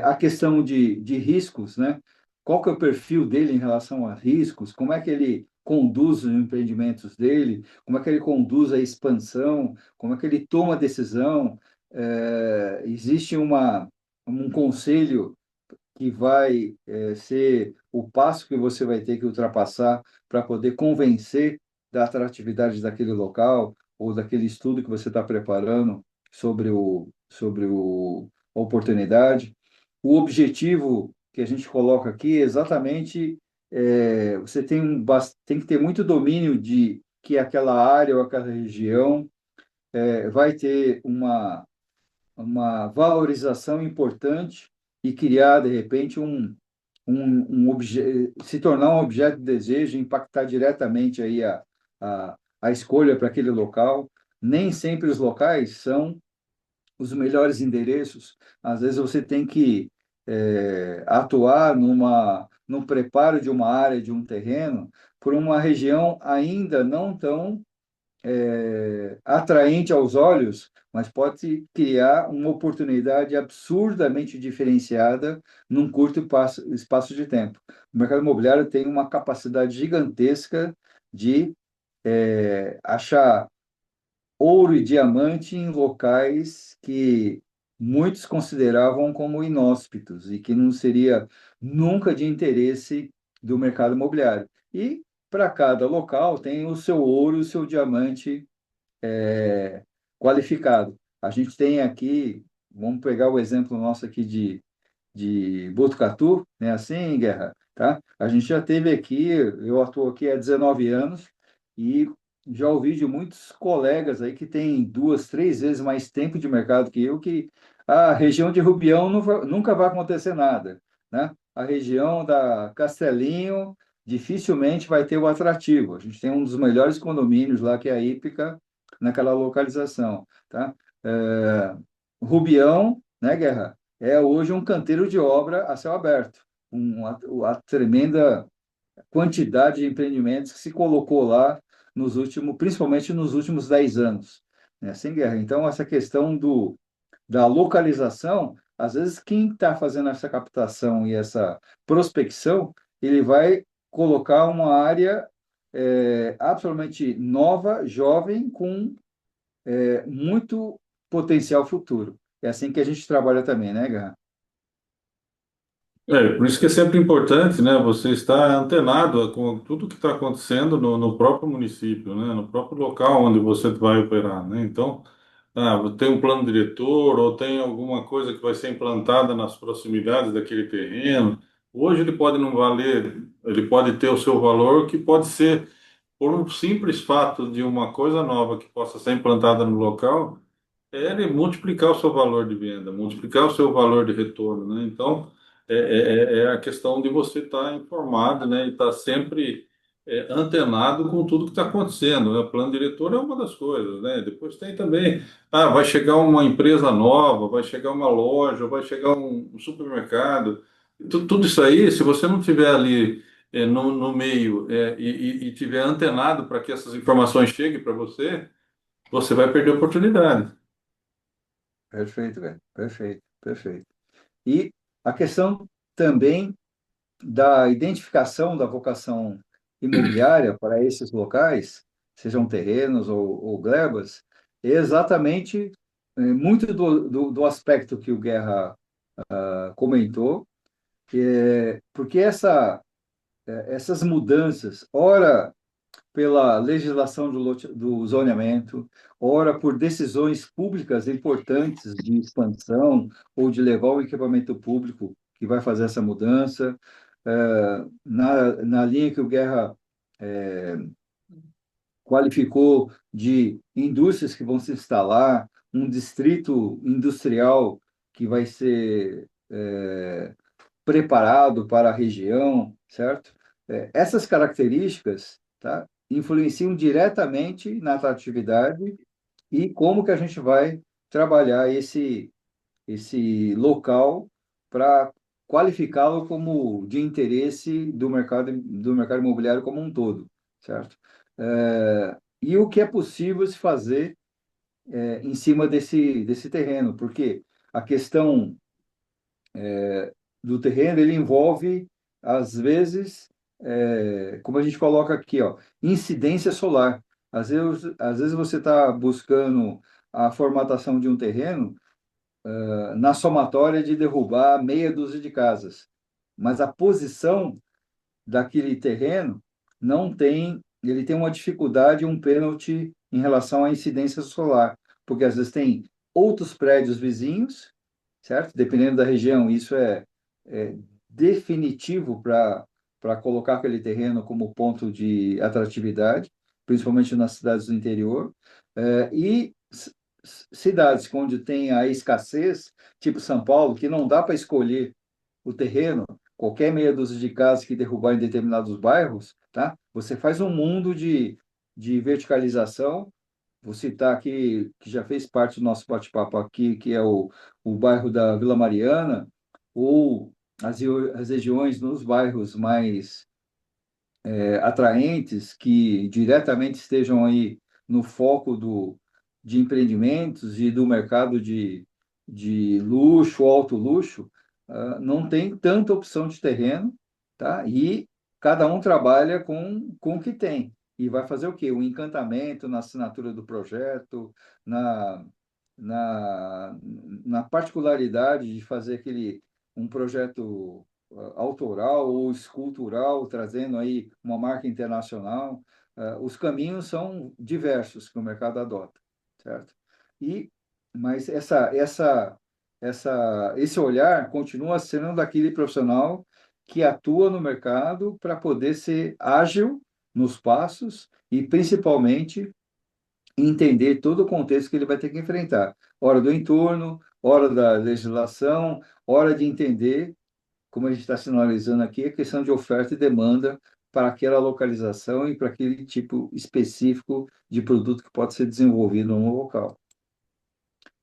a questão de riscos, né? Qual que é o perfil dele em relação a riscos? Como é que ele conduz os empreendimentos dele? Como é que ele conduz a expansão? Como é que ele toma a decisão? Existe um conselho que vai ser o passo que você vai ter que ultrapassar para poder convencer da atratividade daquele local ou daquele estudo que você está preparando a oportunidade. O objetivo que a gente coloca aqui é exatamente você tem que ter muito domínio de que aquela área ou aquela região vai ter uma valorização importante e criar, de repente, se tornar um objeto de desejo, impactar diretamente aí a escolha para aquele local. Nem sempre os locais são os melhores endereços. Às vezes você tem que atuar no preparo de uma área, de um terreno, por uma região ainda não tão atraente aos olhos, mas pode criar uma oportunidade absurdamente diferenciada num curto espaço de tempo. O mercado imobiliário tem uma capacidade gigantesca de achar ouro e diamante em locais que muitos consideravam como inóspitos e que não seria nunca de interesse do mercado imobiliário. E para cada local tem o seu ouro, o seu diamante qualificado. A gente tem aqui, vamos pegar o exemplo nosso aqui de Botucatu, né? Assim, Guerra, tá? A gente já teve aqui, eu atuo aqui há 19 anos e já ouvi de muitos colegas aí que têm duas, três vezes mais tempo de mercado que eu, que a região de Rubião nunca vai acontecer nada, né? A região da Castelinho dificilmente vai ter o atrativo. A gente tem um dos melhores condomínios lá, que é a Ípica, naquela localização, tá? É, Rubião, né, Guerra? É hoje um canteiro de obra a céu aberto. A tremenda quantidade de empreendimentos que se colocou lá principalmente nos últimos 10 anos, né, sem guerra. Então, essa questão da localização, às vezes quem está fazendo essa captação e essa prospecção, ele vai colocar uma área absolutamente nova, jovem, com muito potencial futuro. É assim que a gente trabalha também, né, Garra? Por isso que é sempre importante, né, você estar antenado com tudo que está acontecendo no próprio município, né, no próprio local onde você vai operar, né? Então, tem um plano diretor ou tem alguma coisa que vai ser implantada nas proximidades daquele terreno. Hoje ele pode não valer, ele pode ter o seu valor, que pode ser por um simples fato de uma coisa nova que possa ser implantada no local, ele multiplicar o seu valor de venda, multiplicar o seu valor de retorno, né? Então, é a questão de você estar informado, né? E estar sempre antenado com tudo que está acontecendo, né? O plano diretor é uma das coisas, né? Depois tem também, vai chegar uma empresa nova, vai chegar uma loja, vai chegar um supermercado. Tudo isso aí, se você não tiver ali no meio e tiver antenado para que essas informações cheguem para você, você vai perder a oportunidade. Perfeito, velho. Perfeito, perfeito. E a questão também da identificação da vocação imobiliária para esses locais, sejam terrenos ou glebas, é exatamente muito do aspecto que o Guerra comentou, porque essas mudanças, ora pela legislação do zoneamento, ora por decisões públicas importantes de expansão ou de levar o equipamento público que vai fazer essa mudança, na linha que o Guerra qualificou de indústrias que vão se instalar, um distrito industrial que vai ser preparado para a região, certo? Essas características, tá, influenciam diretamente na atratividade e como que a gente vai trabalhar esse local para qualificá-lo como de interesse do mercado imobiliário como um todo, certo? E o que é possível se fazer em cima desse terreno, porque a questão do terreno, ele envolve, às vezes, como a gente coloca aqui, ó, incidência solar. Às vezes você está buscando a formatação de um terreno na somatória de derrubar meia dúzia de casas, mas a posição daquele terreno não tem, ele tem uma dificuldade, um pênalti em relação à incidência solar, porque às vezes tem outros prédios vizinhos, certo? Dependendo da região, isso é definitivo para colocar aquele terreno como ponto de atratividade, principalmente nas cidades do interior, e cidades onde tem a escassez, tipo São Paulo, que não dá para escolher o terreno, qualquer meia dúzia de casas que derrubar em determinados bairros, tá? Você faz um mundo de verticalização. Vou citar aqui, que já fez parte do nosso bate-papo aqui, que é o bairro da Vila Mariana, ou as regiões nos bairros mais atraentes que diretamente estejam aí no foco de empreendimentos e do mercado de luxo, alto luxo, não tem tanta opção de terreno, tá? E cada um trabalha com o que tem. E vai fazer o quê? O encantamento na assinatura do projeto, na, na particularidade de fazer um projeto autoral ou escultural, trazendo aí uma marca internacional. Os caminhos são diversos que o mercado adota, certo? E, mas esse olhar continua sendo daquele profissional que atua no mercado para poder ser ágil nos passos e, principalmente, entender todo o contexto que ele vai ter que enfrentar. Hora do entorno, hora da legislação, hora de entender, como a gente está sinalizando aqui, a questão de oferta e demanda para aquela localização e para aquele tipo específico de produto que pode ser desenvolvido no local.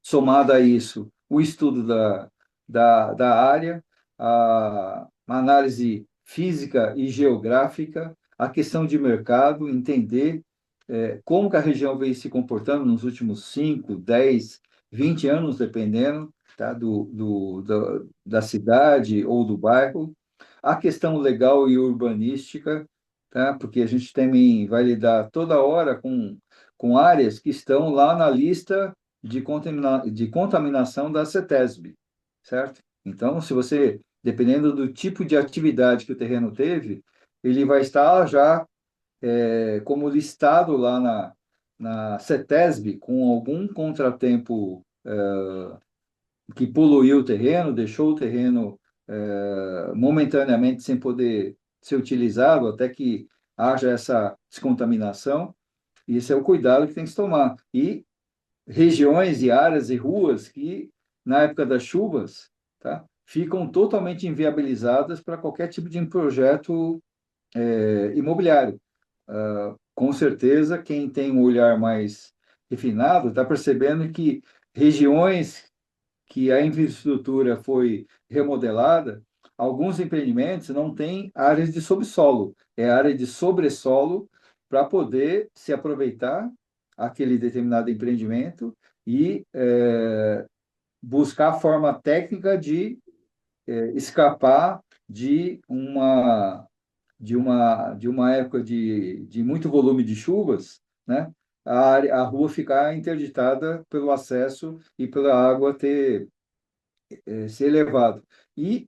Somado a isso, o estudo da área, a análise física e geográfica, a questão de mercado, entender como que a região vem se comportando nos últimos 5, 10, 20 anos, dependendo, tá, da cidade ou do bairro, a questão legal e urbanística, tá, porque a gente também vai lidar toda hora com áreas que estão lá na lista de contaminação da CETESB, certo? Então, se você dependendo do tipo de atividade que o terreno teve, ele vai estar já como listado lá na CETESB com algum contratempo que poluiu o terreno, deixou o terreno momentaneamente sem poder ser utilizado até que haja essa descontaminação. E esse é o cuidado que tem que se tomar. E regiões e áreas e ruas que, na época das chuvas, tá, ficam totalmente inviabilizadas para qualquer tipo de projeto imobiliário. Com certeza, quem tem um olhar mais refinado está percebendo que regiões que a infraestrutura foi remodelada, alguns empreendimentos não têm áreas de subsolo, é área de sobressolo para poder se aproveitar aquele determinado empreendimento e buscar a forma técnica de escapar de uma época de muito volume de chuvas, né? A rua ficar interditada pelo acesso e pela água ser elevado. E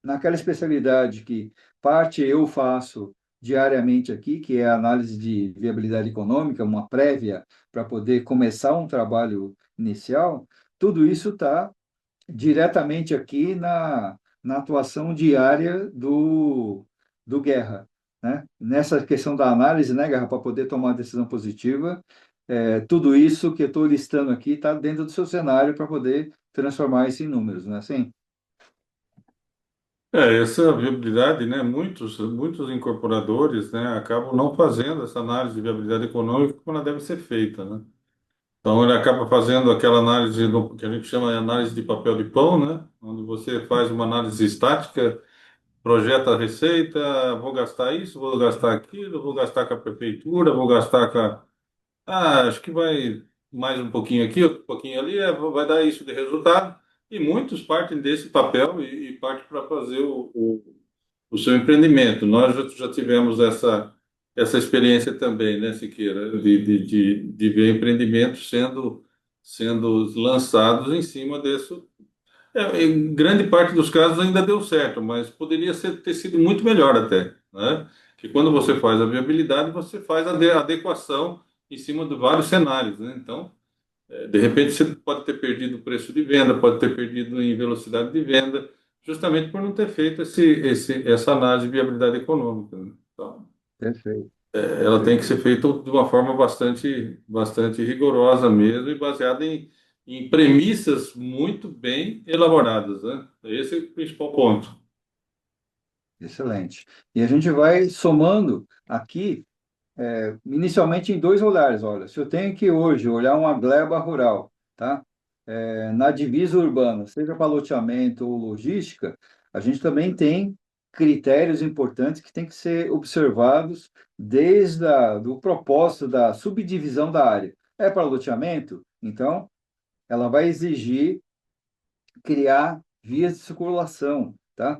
naquela especialidade que parte eu faço diariamente aqui, que é a análise de viabilidade econômica, uma prévia para poder começar um trabalho inicial, tudo isso está diretamente aqui na atuação diária do Guerra, né? Nessa questão da análise, né, Guerra, para poder tomar uma decisão positiva, tudo isso que eu estou listando aqui está dentro do seu cenário para poder transformar isso em números, não é assim? Essa viabilidade, né? Muitos incorporadores, né, acabam não fazendo essa análise de viabilidade econômica como ela deve ser feita, né? Então ele acaba fazendo aquela análise que a gente chama de análise de papel de pão, né? Onde você faz uma análise estática, projeta a receita, vou gastar isso, vou gastar aquilo, vou gastar com a prefeitura, vou gastar com a... acho que vai mais um pouquinho aqui, outro pouquinho ali, vai dar isso de resultado. E muitos partem desse papel e partem para fazer o seu empreendimento. Nós já tivemos essa experiência também, né, Siqueira, de ver empreendimentos sendo lançados em cima desse. Em grande parte dos casos ainda deu certo, mas poderia ter sido muito melhor até, né? Que quando você faz a viabilidade, você faz a adequação em cima de vários cenários, né? Então, de repente você pode ter perdido o preço de venda, pode ter perdido em velocidade de venda, justamente por não ter feito essa análise de viabilidade econômica, né? Então, Perfeito, ela tem que perfeito. ser feita de uma forma bastante rigorosa mesmo e baseada em premissas muito bem elaboradas, né? Esse é o principal ponto. Excelente. E a gente vai somando aqui, inicialmente em dois olhares. Olha, se eu tenho que hoje olhar uma gleba rural, tá? Na divisa urbana, seja para loteamento ou logística, a gente também tem critérios importantes que têm que ser observados desde do propósito da subdivisão da área. É para loteamento? Então, ela vai exigir criar vias de circulação, tá?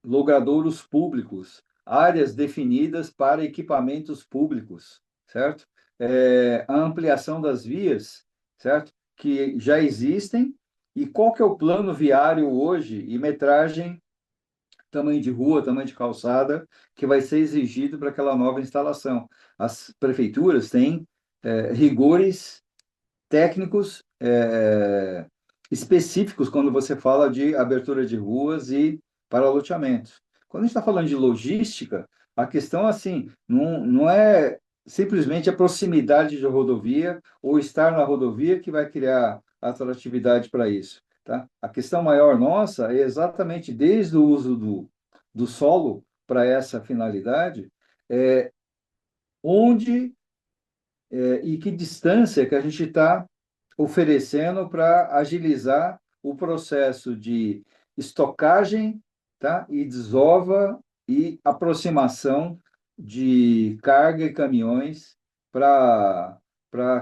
Logradouros públicos, áreas definidas para equipamentos públicos, certo? A ampliação das vias, certo? Que já existem. E qual que é o plano viário hoje e metragem, tamanho de rua, tamanho de calçada, que vai ser exigido para aquela nova instalação? As prefeituras têm rigores técnicos específicos quando você fala de abertura de ruas e para loteamentos. Quando a gente está falando de logística, a questão assim não é simplesmente a proximidade de rodovia ou estar na rodovia que vai criar atratividade para isso, tá? A questão maior nossa é exatamente desde o uso do solo para essa finalidade, onde e que distância que a gente está oferecendo para agilizar o processo de estocagem, tá? E desova e aproximação de carga e caminhões para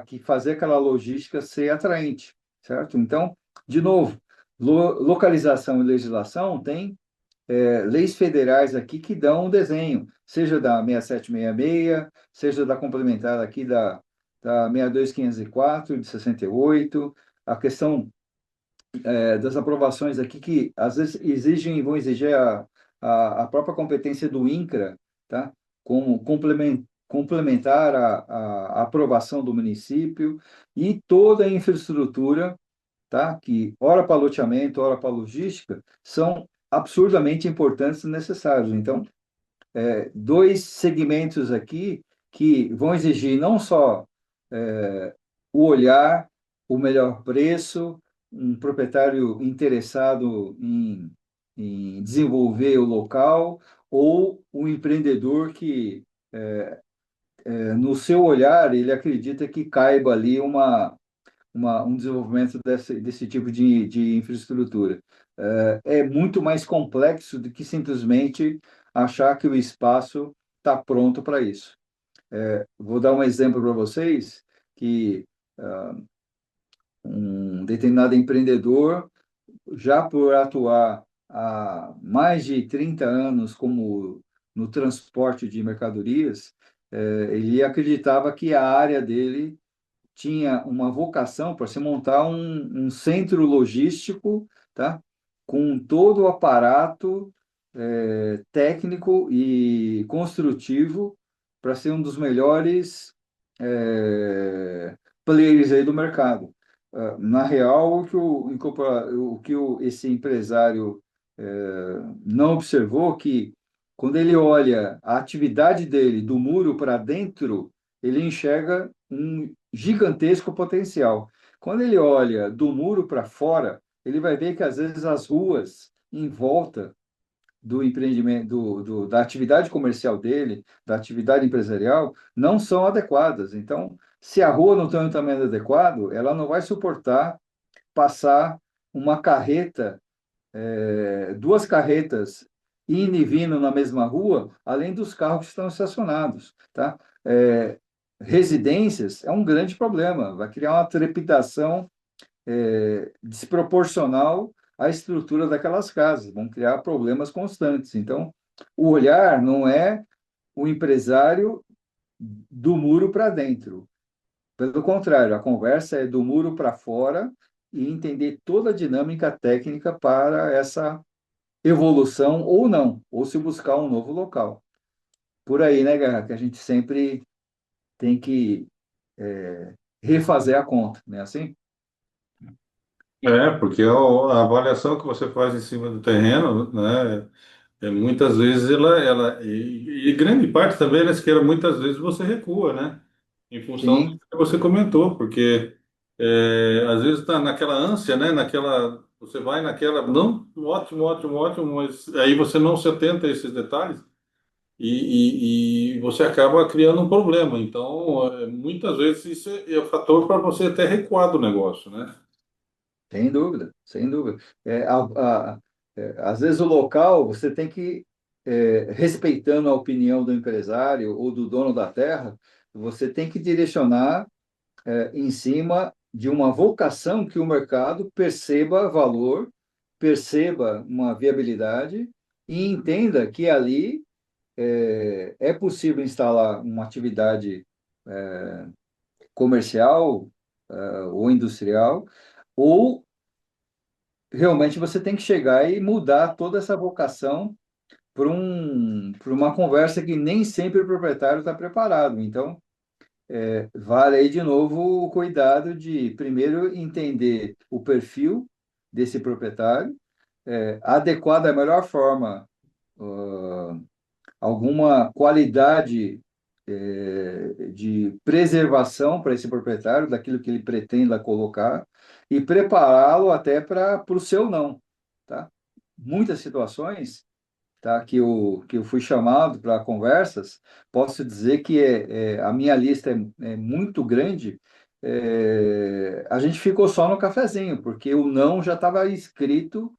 que fazer aquela logística ser atraente, certo? Então, de novo, localização e legislação tem leis federais aqui que dão um desenho, seja da 6766, seja da complementar aqui da 62504, de 68. A questão das aprovações aqui que às vezes vão exigir a própria competência do INCRA, tá? Como complementar a aprovação do município e toda a infraestrutura, tá? Que ora para loteamento, ora para logística, são absurdamente importantes e necessários. Então, dois segmentos aqui que vão exigir não só o olhar, o melhor preço, um proprietário interessado em desenvolver o local, ou um empreendedor que, no seu olhar, ele acredita que caiba ali um desenvolvimento desse tipo de infraestrutura. É muito mais complexo do que simplesmente achar que o espaço está pronto para isso. Vou dar um exemplo para vocês, que um determinado empreendedor, já por atuar há mais de 30 anos como no transporte de mercadorias, ele acreditava que a área dele tinha uma vocação para se montar um centro logístico, tá? Com todo o aparato técnico e construtivo para ser um dos melhores players aí do mercado. Na real, esse empresário não observou que quando ele olha a atividade dele do muro para dentro, ele enxerga um gigantesco potencial. Quando ele olha do muro para fora, ele vai ver que às vezes as ruas em volta do empreendimento, da atividade comercial dele, da atividade empresarial, não são adequadas. Então, se a rua não tem um tamanho adequado, ela não vai suportar passar uma carreta, duas carretas indo e vindo na mesma rua, além dos carros que estão estacionados, tá? Residências é um grande problema, vai criar uma trepidação desproporcional à estrutura daquelas casas, vão criar problemas constantes. Então, o olhar não é o empresário do muro para dentro. Pelo contrário, a conversa é do muro para fora e entender toda a dinâmica técnica para essa evolução ou não, ou se buscar um novo local. Por aí, né, Guerra, que a gente sempre tem que refazer a conta, né? Assim? Porque a avaliação que você faz em cima do terreno, né, muitas vezes e grande parte também, né, Siqueira, muitas vezes você recua, né, em função do Sim, que você comentou, porque às vezes está naquela ânsia, né, você vai naquela, não, ótimo, ótimo, ótimo, mas aí você não se atenta a esses detalhes e você acaba criando um problema. Então, muitas vezes isso é o fator para você até recuar do negócio, né? sem dúvida, sem dúvida. Às vezes o local você tem que, respeitando a opinião do empresário ou do dono da terra, você tem que direcionar em cima de uma vocação que o mercado perceba valor, perceba uma viabilidade e entenda que ali é possível instalar uma atividade comercial ou industrial, ou realmente você tem que chegar e mudar toda essa vocação para uma conversa que nem sempre o proprietário está preparado. Então, vale aí de novo o cuidado de primeiro entender o perfil desse proprietário, adequar da melhor forma alguma qualidade de preservação para esse proprietário daquilo que ele pretenda colocar e prepará-lo até para o seu não, tá? Muitas situações, tá, que eu fui chamado para conversas, posso dizer que a minha lista é muito grande. A gente ficou só no cafezinho, porque o não já estava escrito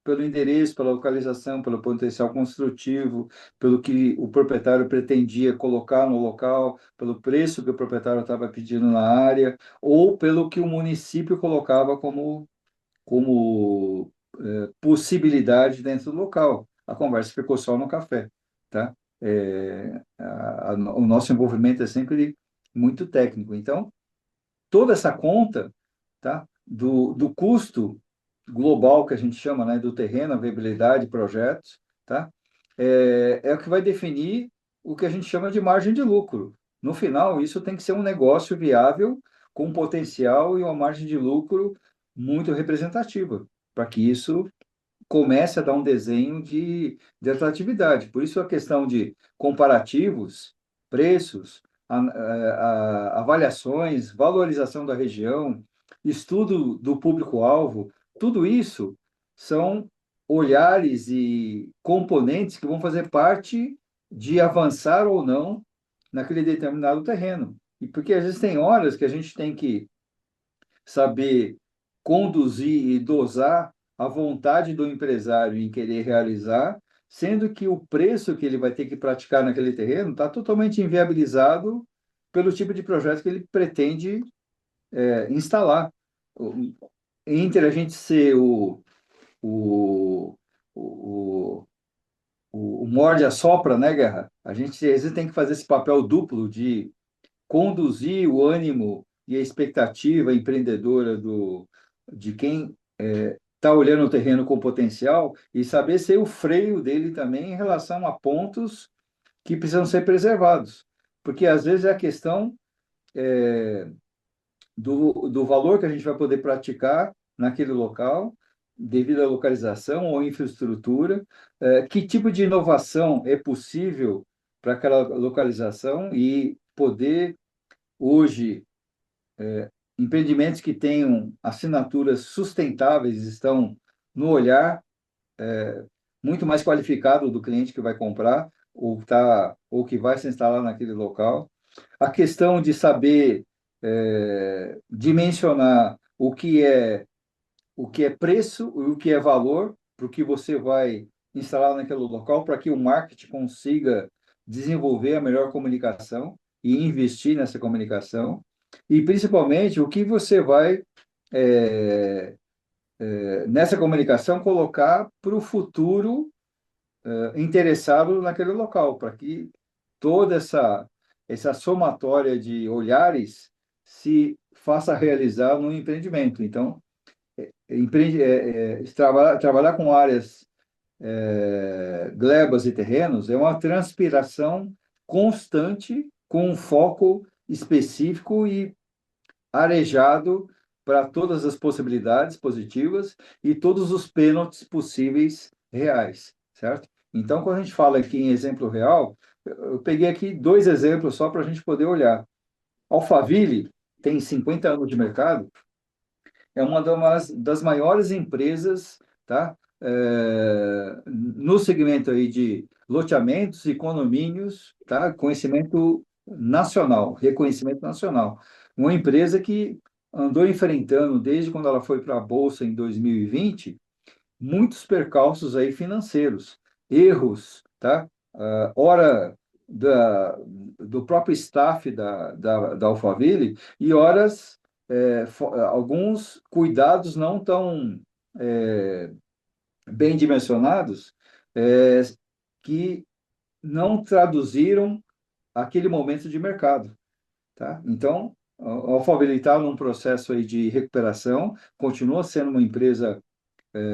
pelo endereço, pela localização, pelo potencial construtivo, pelo que o proprietário pretendia colocar no local, pelo preço que o proprietário estava pedindo na área, ou pelo que o município colocava como possibilidade dentro do local. A conversa ficou só no café, tá? O nosso envolvimento é sempre muito técnico. Então, toda essa conta, tá? Do custo global que a gente chama, né, do terreno, a viabilidade, projetos, tá? É o que vai definir o que a gente chama de margem de lucro. No final, isso tem que ser um negócio viável, com um potencial e uma margem de lucro muito representativa, para que isso comece a dar um desenho de atratividade. Por isso, a questão de comparativos, preços, avaliações, valorização da região, estudo do público-alvo, tudo isso são olhares e componentes que vão fazer parte de avançar ou não naquele determinado terreno. E porque às vezes tem horas que a gente tem que saber conduzir e dosar a vontade do empresário em querer realizar, sendo que o preço que ele vai ter que praticar naquele terreno está totalmente inviabilizado pelo tipo de projeto que ele pretende instalar. Entre a gente ser o, o, o morde-a-sopra, né, Guerra? A gente às vezes tem que fazer esse papel duplo de conduzir o ânimo e a expectativa empreendedora de quem está olhando o terreno com potencial e saber ser o freio dele também em relação a pontos que precisam ser preservados. Porque às vezes é a questão do valor que a gente vai poder praticar naquele local, devido à localização ou infraestrutura, que tipo de inovação é possível para aquela localização e poder hoje empreendimentos que tenham assinaturas sustentáveis estão no olhar muito mais qualificado do cliente que vai comprar ou que vai se instalar naquele local. A questão de saber dimensionar o que é preço e o que é valor para o que você vai instalar naquele local, para que o marketing consiga desenvolver a melhor comunicação e investir nessa comunicação. E, principalmente, o que você vai, nessa comunicação, colocar para o futuro interessado naquele local, para que toda essa somatória de olhares se faça realizar no empreendimento. Então, trabalhar com áreas glebas e terrenos é uma transpiração constante com um foco específico e arejado para todas as possibilidades positivas e todos os pênaltis possíveis reais, certo? Então, quando a gente fala aqui em exemplo real, eu peguei aqui dois exemplos só para a gente poder olhar. Alphaville tem 50 anos de mercado, é uma das maiores empresas, tá? No segmento aí de loteamentos e condomínios, tá? Conhecimento nacional, reconhecimento nacional. Uma empresa que andou enfrentando, desde quando ela foi para a Bolsa em 2020, muitos percalços aí financeiros, erros, tá? Hora do próprio staff da Alphaville e horas, alguns cuidados não tão bem dimensionados, é, que não traduziram aquele momento de mercado, tá? Então, a Alphaville está num processo aí de recuperação, continua sendo uma empresa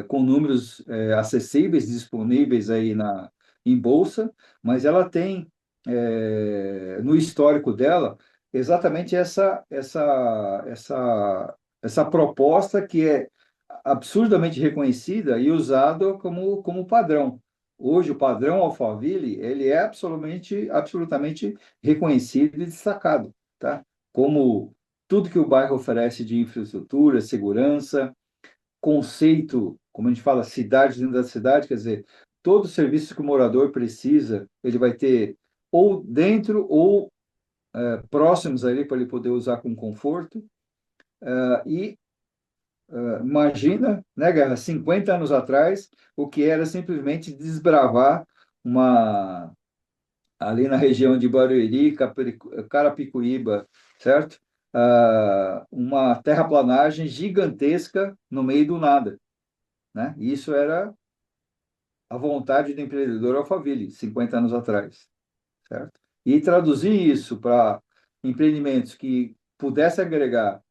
com números acessíveis, disponíveis aí em bolsa, mas ela tem no histórico dela exatamente essa proposta que é absurdamente reconhecida e usada como padrão. Hoje, o padrão Alphaville, ele é absolutamente reconhecido e destacado, tá? Como tudo que o bairro oferece de infraestrutura, segurança, conceito, como a gente fala, cidade dentro da cidade, quer dizer, todo serviço que o morador precisa, ele vai ter ou dentro ou próximos ali para ele poder usar com conforto. E imagina, né, Guerra, 50 anos atrás, o que era simplesmente desbravar uma ali na região de Barueri, Carapicuíba, certo? Uma terraplanagem gigantesca no meio do nada, né? Isso era a vontade do empreendedor Alphaville, 50 anos atrás, certo? E traduzir isso para empreendimentos que pudessem agregar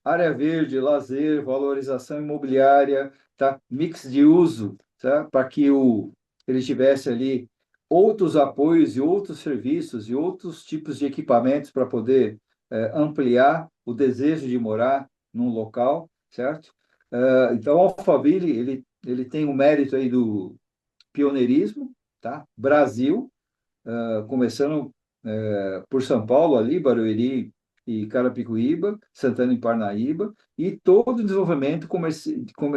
área verde, lazer, valorização imobiliária, tá? Mix de uso, tá? Para que ele tivesse ali outros apoios e outros serviços e outros tipos de equipamentos para poder ampliar o desejo de morar num local, certo? Então, o Alphaville, ele tem o mérito aí do pioneirismo, tá? Brasil, começando por São Paulo, ali, Barueri e Carapicuíba, Santana e Parnaíba, e todo o desenvolvimento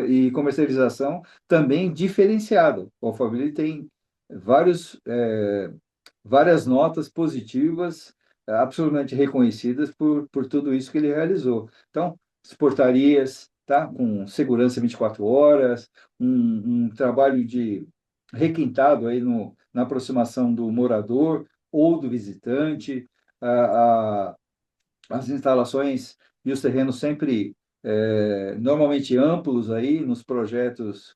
e comercialização também diferenciado. O Alphaville tem vários, várias notas positivas, absolutamente reconhecidas por tudo isso que ele realizou. Então, portarias, tá? Com segurança 24 horas, um trabalho de requintado aí na aproximação do morador ou do visitante, a, as instalações e os terrenos sempre normalmente amplos aí nos projetos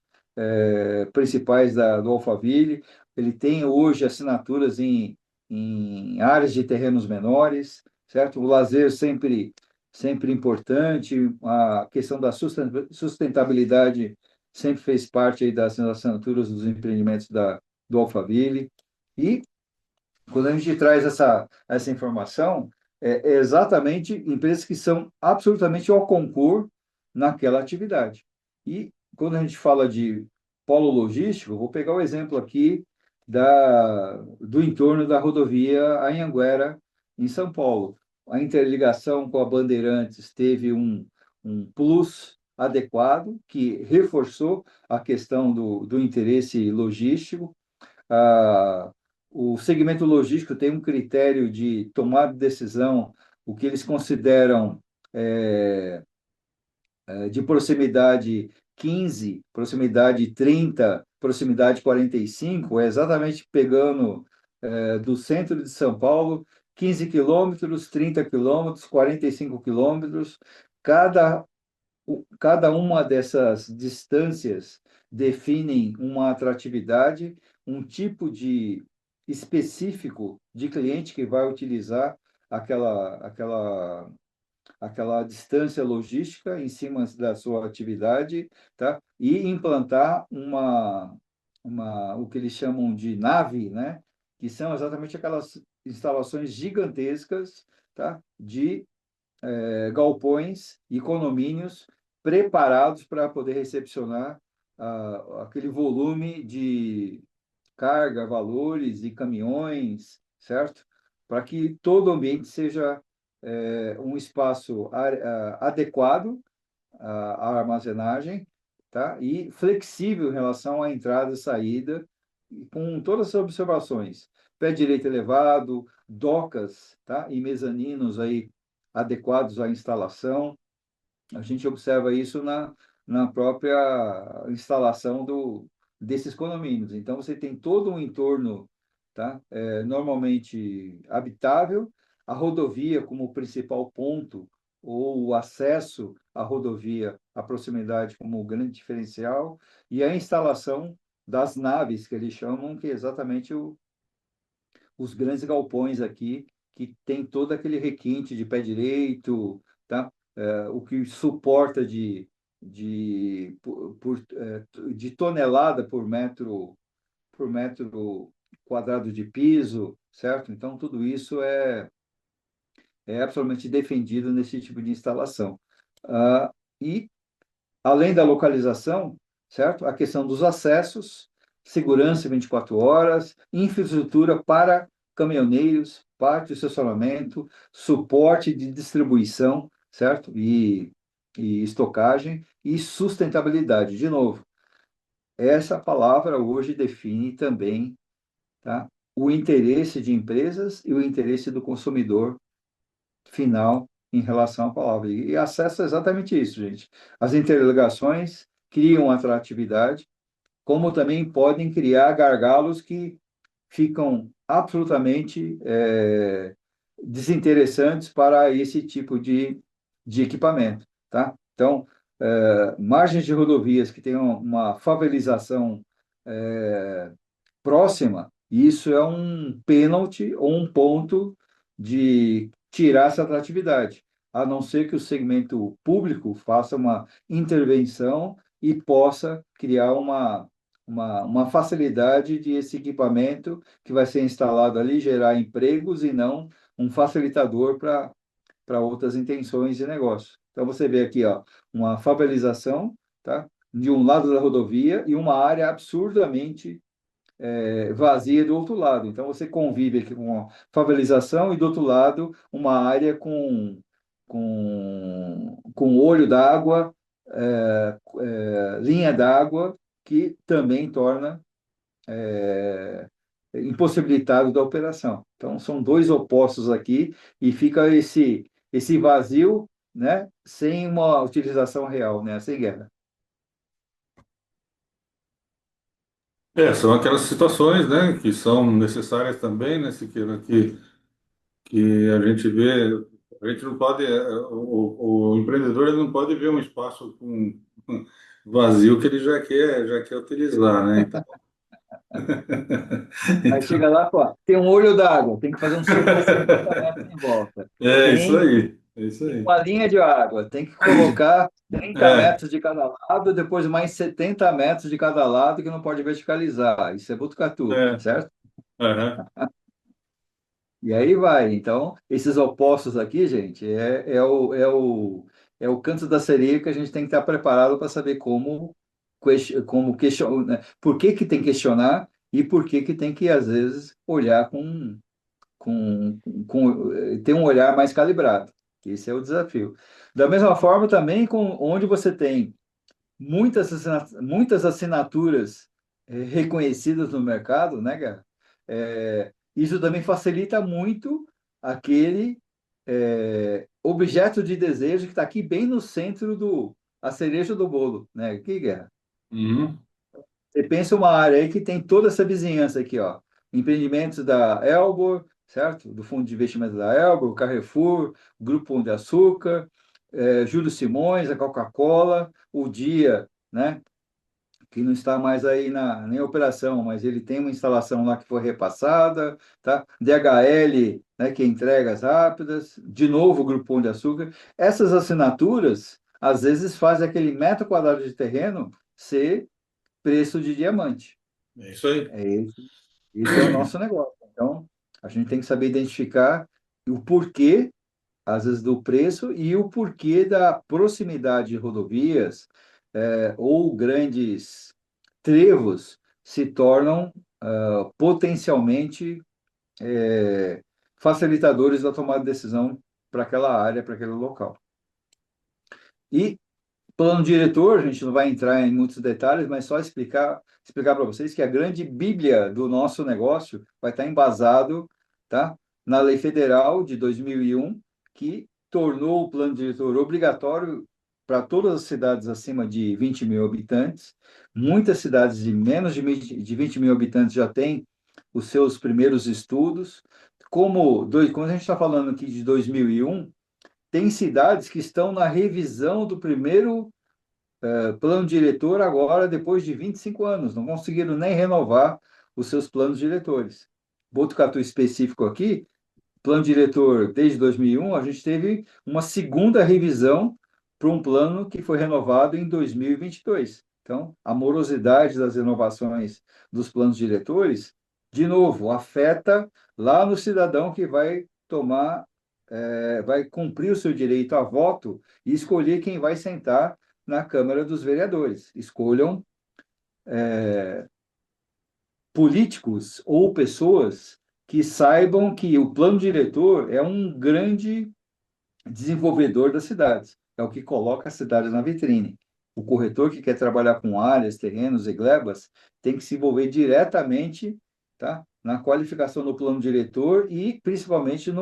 principais do Alphaville. Ele tem hoje assinaturas em áreas de terrenos menores, certo? O lazer sempre importante, a questão da sustentabilidade sempre fez parte aí das assinaturas dos empreendimentos do Alphaville. E quando a gente traz essa informação, é exatamente empresas que são absolutamente ao concurso naquela atividade. E quando a gente fala de polo logístico, vou pegar o exemplo aqui do entorno da rodovia Anhanguera, em São Paulo. A interligação com a Bandeirantes teve um plus adequado, que reforçou a questão do interesse logístico. Ah, o segmento logístico tem um critério de tomar decisão, o que eles consideram de proximidade 15, proximidade 30, proximidade 45, é exatamente pegando do centro de São Paulo, 15 quilômetros, 30 quilômetros, 45 quilômetros. Cada Cada uma dessas distâncias definem uma atratividade, um tipo de específico de cliente que vai utilizar aquela distância logística em cima da sua atividade, tá? E implantar o que eles chamam de nave, né? Que são exatamente aquelas instalações gigantescas, tá? De galpões e condomínios preparados para poder recepcionar aquele volume de carga, valores e caminhões, certo? Para que todo o ambiente seja um espaço adequado à armazenagem, tá? E flexível em relação à entrada e saída, com todas as observações. Pé direito elevado, docas, tá? E mezaninos aí adequados à instalação. A gente observa isso na própria instalação desses condomínios. Então, você tem todo um entorno, tá? Normalmente habitável, a rodovia como principal ponto, ou o acesso à rodovia, a proximidade como grande diferencial, e a instalação das naves, que eles chamam, que é exatamente os grandes galpões aqui, que tem todo aquele requinte de pé direito, tá? O que suporta de tonelada por metro quadrado de piso, certo? Então, tudo isso é absolutamente defendido nesse tipo de instalação. E além da localização, certo? A questão dos acessos, segurança 24 horas, infraestrutura para caminhoneiros, pátio de estacionamento, suporte de distribuição, certo? E estocagem e sustentabilidade. De novo, essa palavra hoje define também, tá? O interesse de empresas e o interesse do consumidor final em relação à palavra. E acesso é exatamente isso, gente. As interligações criam atratividade, como também podem criar gargalos que ficam absolutamente desinteressantes para esse tipo de equipamento, tá? Então, margens de rodovias que tenham uma favelização próxima, isso é um pênalti ou um ponto de tirar essa atratividade, a não ser que o segmento público faça uma intervenção e possa criar uma facilidade de esse equipamento que vai ser instalado ali, gerar empregos e não um facilitador para outras intenções de negócio. Então, você vê aqui, ó, uma favelização, tá? De um lado da rodovia e uma área absurdamente vazia do outro lado. Então, você convive aqui com a favelização e, do outro lado, uma área com olho d'água, linha d'água, que também torna impossibilitado da operação. Então, são dois opostos aqui e fica esse vazio, né, sem uma utilização real, né, sem guerra. São aquelas situações, né, que são necessárias também, né, Siqueira, que a gente vê, a gente não pode, o empreendedor ele não pode ver um espaço com vazio que ele já quer utilizar, né? Então, Aí então, chega lá, pô, tem um olho d'água, tem que fazer um cerco de 50 metros em volta. é isso Tem aí, é isso aí. uma linha de água, tem que colocar 30 É, metros de cada lado, depois mais 70 metros de cada lado, que não pode verticalizar. Isso é Botucatu, é, certo? aham. E aí vai. Então, esses opostos aqui, gente, é o canto da sereia que a gente tem que estar preparado para saber como questionar, né? Por que que tem que questionar e por que que tem que, às vezes, olhar ter um olhar mais calibrado. Esse é o desafio. Da mesma forma, também, onde você tem muitas assinaturas reconhecidas no mercado, né, Gá? Isso também facilita muito aquele objeto de desejo que está aqui bem no centro a cereja do bolo, né? Que Guerra? Uhum. Você pensa uma área aí que tem toda essa vizinhança aqui, ó. Empreendimentos da Elbor, certo? Do Fundo de Investimento da Elbor, o Carrefour, o Grupo Pão de Açúcar, Júlio Simões, a Coca-Cola, o Dia, né? Que não está mais aí nem operação, mas ele tem uma instalação lá que foi repassada, tá? DHL, né, que é entregas rápidas, de novo o Grupo Pão de Açúcar. Essas assinaturas, às vezes, fazem aquele metro quadrado de terreno ser preço de diamante. É isso aí. É esse é o nosso negócio. Então, a gente tem que saber identificar o porquê, às vezes, do preço e o porquê da proximidade de rodovias ou grandes trevos se tornam potencialmente facilitadores da tomada de decisão para aquela área, para aquele local. E plano diretor, a gente não vai entrar em muitos detalhes, mas só explicar para vocês que a grande bíblia do nosso negócio vai estar embasado, tá, na Lei Federal de 2001, que tornou o plano diretor obrigatório para todas as cidades acima de 20 mil habitantes. Muitas cidades de menos de 20 mil habitantes já têm os seus primeiros estudos. Quando a gente está falando aqui de 2001, tem cidades que estão na revisão do primeiro plano diretor agora, depois de 25 anos. Não conseguiram nem renovar os seus planos diretores. Botucatu específico aqui, plano diretor desde 2001, a gente teve uma segunda revisão para um plano que foi renovado em 2022. Então, a morosidade das renovações dos planos diretores, de novo, afeta lá no cidadão que vai vai cumprir o seu direito a voto e escolher quem vai sentar na Câmara dos Vereadores. Escolham políticos ou pessoas que saibam que o plano diretor é um grande desenvolvedor das cidades. É o que coloca a cidade na vitrine. O corretor que quer trabalhar com áreas, terrenos e glebas tem que se envolver diretamente, tá, na qualificação do plano diretor e principalmente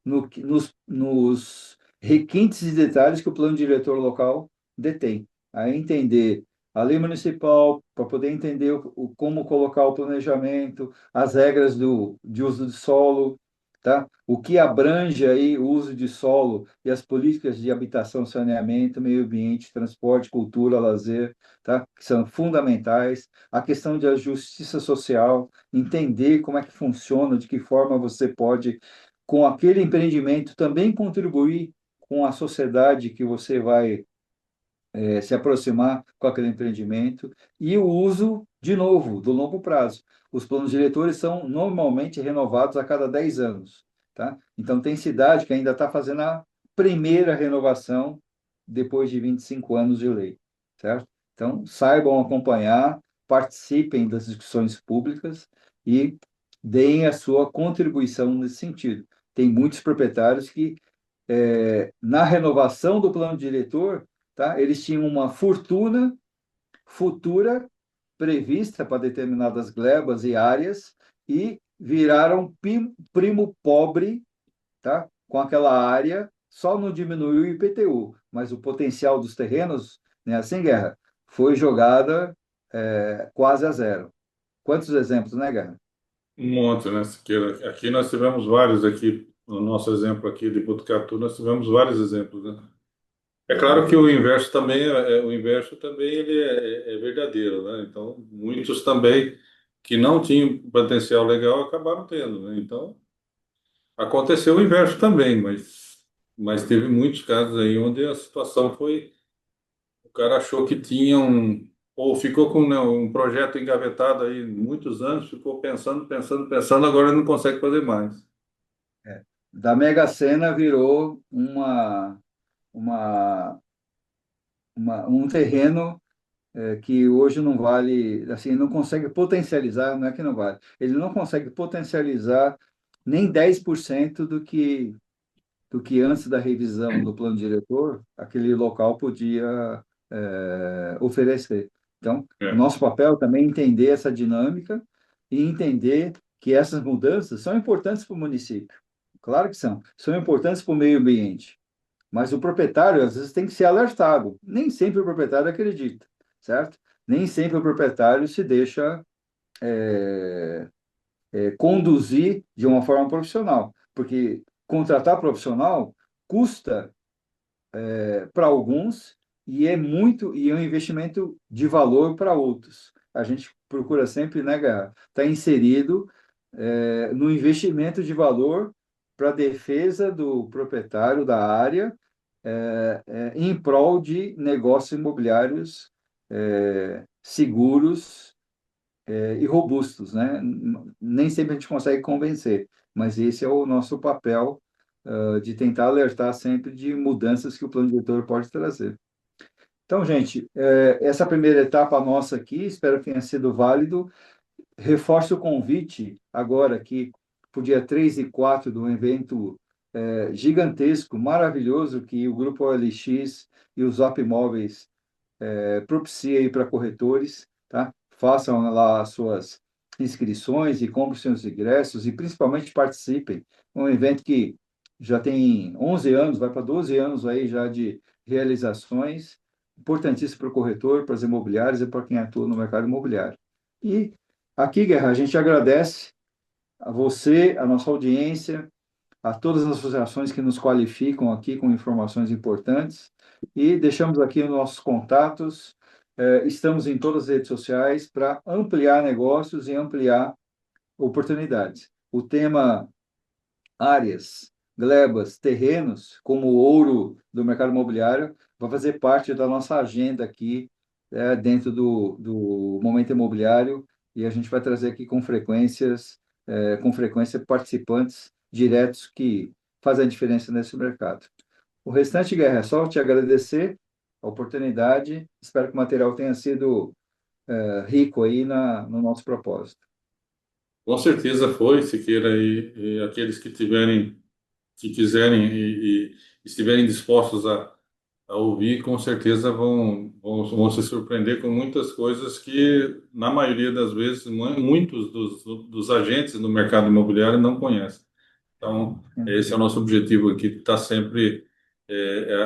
nos requintes e detalhes que o plano diretor local detém. Aí entender a lei municipal, para poder entender como colocar o planejamento, as regras de uso de solo, tá? O que abrange aí o uso de solo e as políticas de habitação, saneamento, meio ambiente, transporte, cultura, lazer, tá? Que são fundamentais. A questão da justiça social, entender como é que funciona, de que forma você pode, com aquele empreendimento, também contribuir com a sociedade que você vai se aproximar com aquele empreendimento e o uso, de novo, do longo prazo. Os planos diretores são normalmente renovados a cada 10 anos, tá? Então, tem cidade que ainda está fazendo a primeira renovação depois de 25 anos de lei, certo? Então, saibam acompanhar, participem das discussões públicas e deem a sua contribuição nesse sentido. Tem muitos proprietários que, na renovação do plano diretor, tá? Eles tinham uma fortuna futura prevista para determinadas glebas e áreas e viraram primo pobre, tá? Com aquela área, só não diminuiu o IPTU, mas o potencial dos terrenos, né, sem guerra, foi jogada quase a zero. Quantos exemplos, né, Guerra? Um monte, né, Siqueira? Aqui nós tivemos vários aqui, no nosso exemplo aqui de Botucatu, nós tivemos vários exemplos, né? É claro que É, o inverso também ele é verdadeiro, né? Então, muitos também que não tinham potencial legal acabaram tendo, né? Então, aconteceu o inverso também, mas teve muitos casos aí onde a situação foi, o cara achou que tinha ou ficou com, né, um projeto engavetado aí muitos anos, ficou pensando, pensando, pensando, agora não consegue fazer mais. é. Da Mega Sena virou uma, um terreno que hoje não vale, assim, não consegue potencializar, não é que não vale, ele não consegue potencializar nem 10% do que antes da revisão do plano diretor, aquele local podia oferecer. Então, o É, nosso papel também é entender essa dinâmica e entender que essas mudanças são importantes para o município. Claro que são. São importantes para o meio ambiente. Mas o proprietário, às vezes, tem que ser alertado. Nem sempre o proprietário acredita, certo? Nem sempre o proprietário se deixa conduzir de uma forma profissional, porque contratar profissional custa para alguns e é um investimento de valor para outros. A gente procura sempre, né, estar inserido no investimento de valor para a defesa do proprietário da área em prol de negócios imobiliários seguros e robustos, né? Nem sempre a gente consegue convencer, mas esse é o nosso papel, de tentar alertar sempre de mudanças que o plano diretor pode trazer. Então, gente, essa primeira etapa nossa aqui, espero que tenha sido válido. Reforço o convite agora aqui para o dia 3 e 4 do evento gigantesco, maravilhoso, que o Grupo OLX e os Zop Imóveis propicia aí para corretores, tá? Façam lá as suas inscrições e comprem seus ingressos e principalmente participem. É um evento que já tem 11 anos, vai para 12 anos aí já de realizações, importantíssimo para o corretor, para as imobiliárias e para quem atua no mercado imobiliário. E aqui, Guerra, a gente agradece a você, a nossa audiência, a todas as associações que nos qualificam aqui com informações importantes e deixamos aqui os nossos contatos. Estamos em todas as redes sociais para ampliar negócios e ampliar oportunidades. O tema áreas, glebas, terrenos, como o ouro do mercado imobiliário, vai fazer parte da nossa agenda aqui, dentro do Momento Imobiliário, e a gente vai trazer aqui com frequência participantes diretos que fazem a diferença nesse mercado. O restante, Guerra, é só te agradecer a oportunidade. Espero que o material tenha sido rico aí no nosso propósito. com certeza foi, Siqueira, e aqueles que tiverem, que quiserem e estiverem dispostos a ouvir, com certeza vão se surpreender com muitas coisas que, na maioria das vezes, muitos dos agentes do mercado imobiliário não conhecem. Então, esse é o nosso objetivo aqui, estar sempre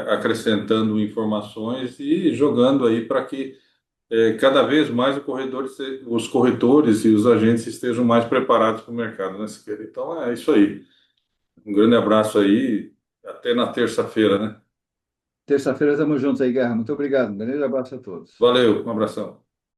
acrescentando informações e jogando aí para que cada vez mais os corretores e os agentes estejam mais preparados para o mercado, né, Siqueira? Então, é isso aí. Um grande abraço aí, até na terça-feira, né? Terça-feira estamos juntos aí, Guerra. Muito obrigado. Um grande abraço a todos. Valeu, um abração.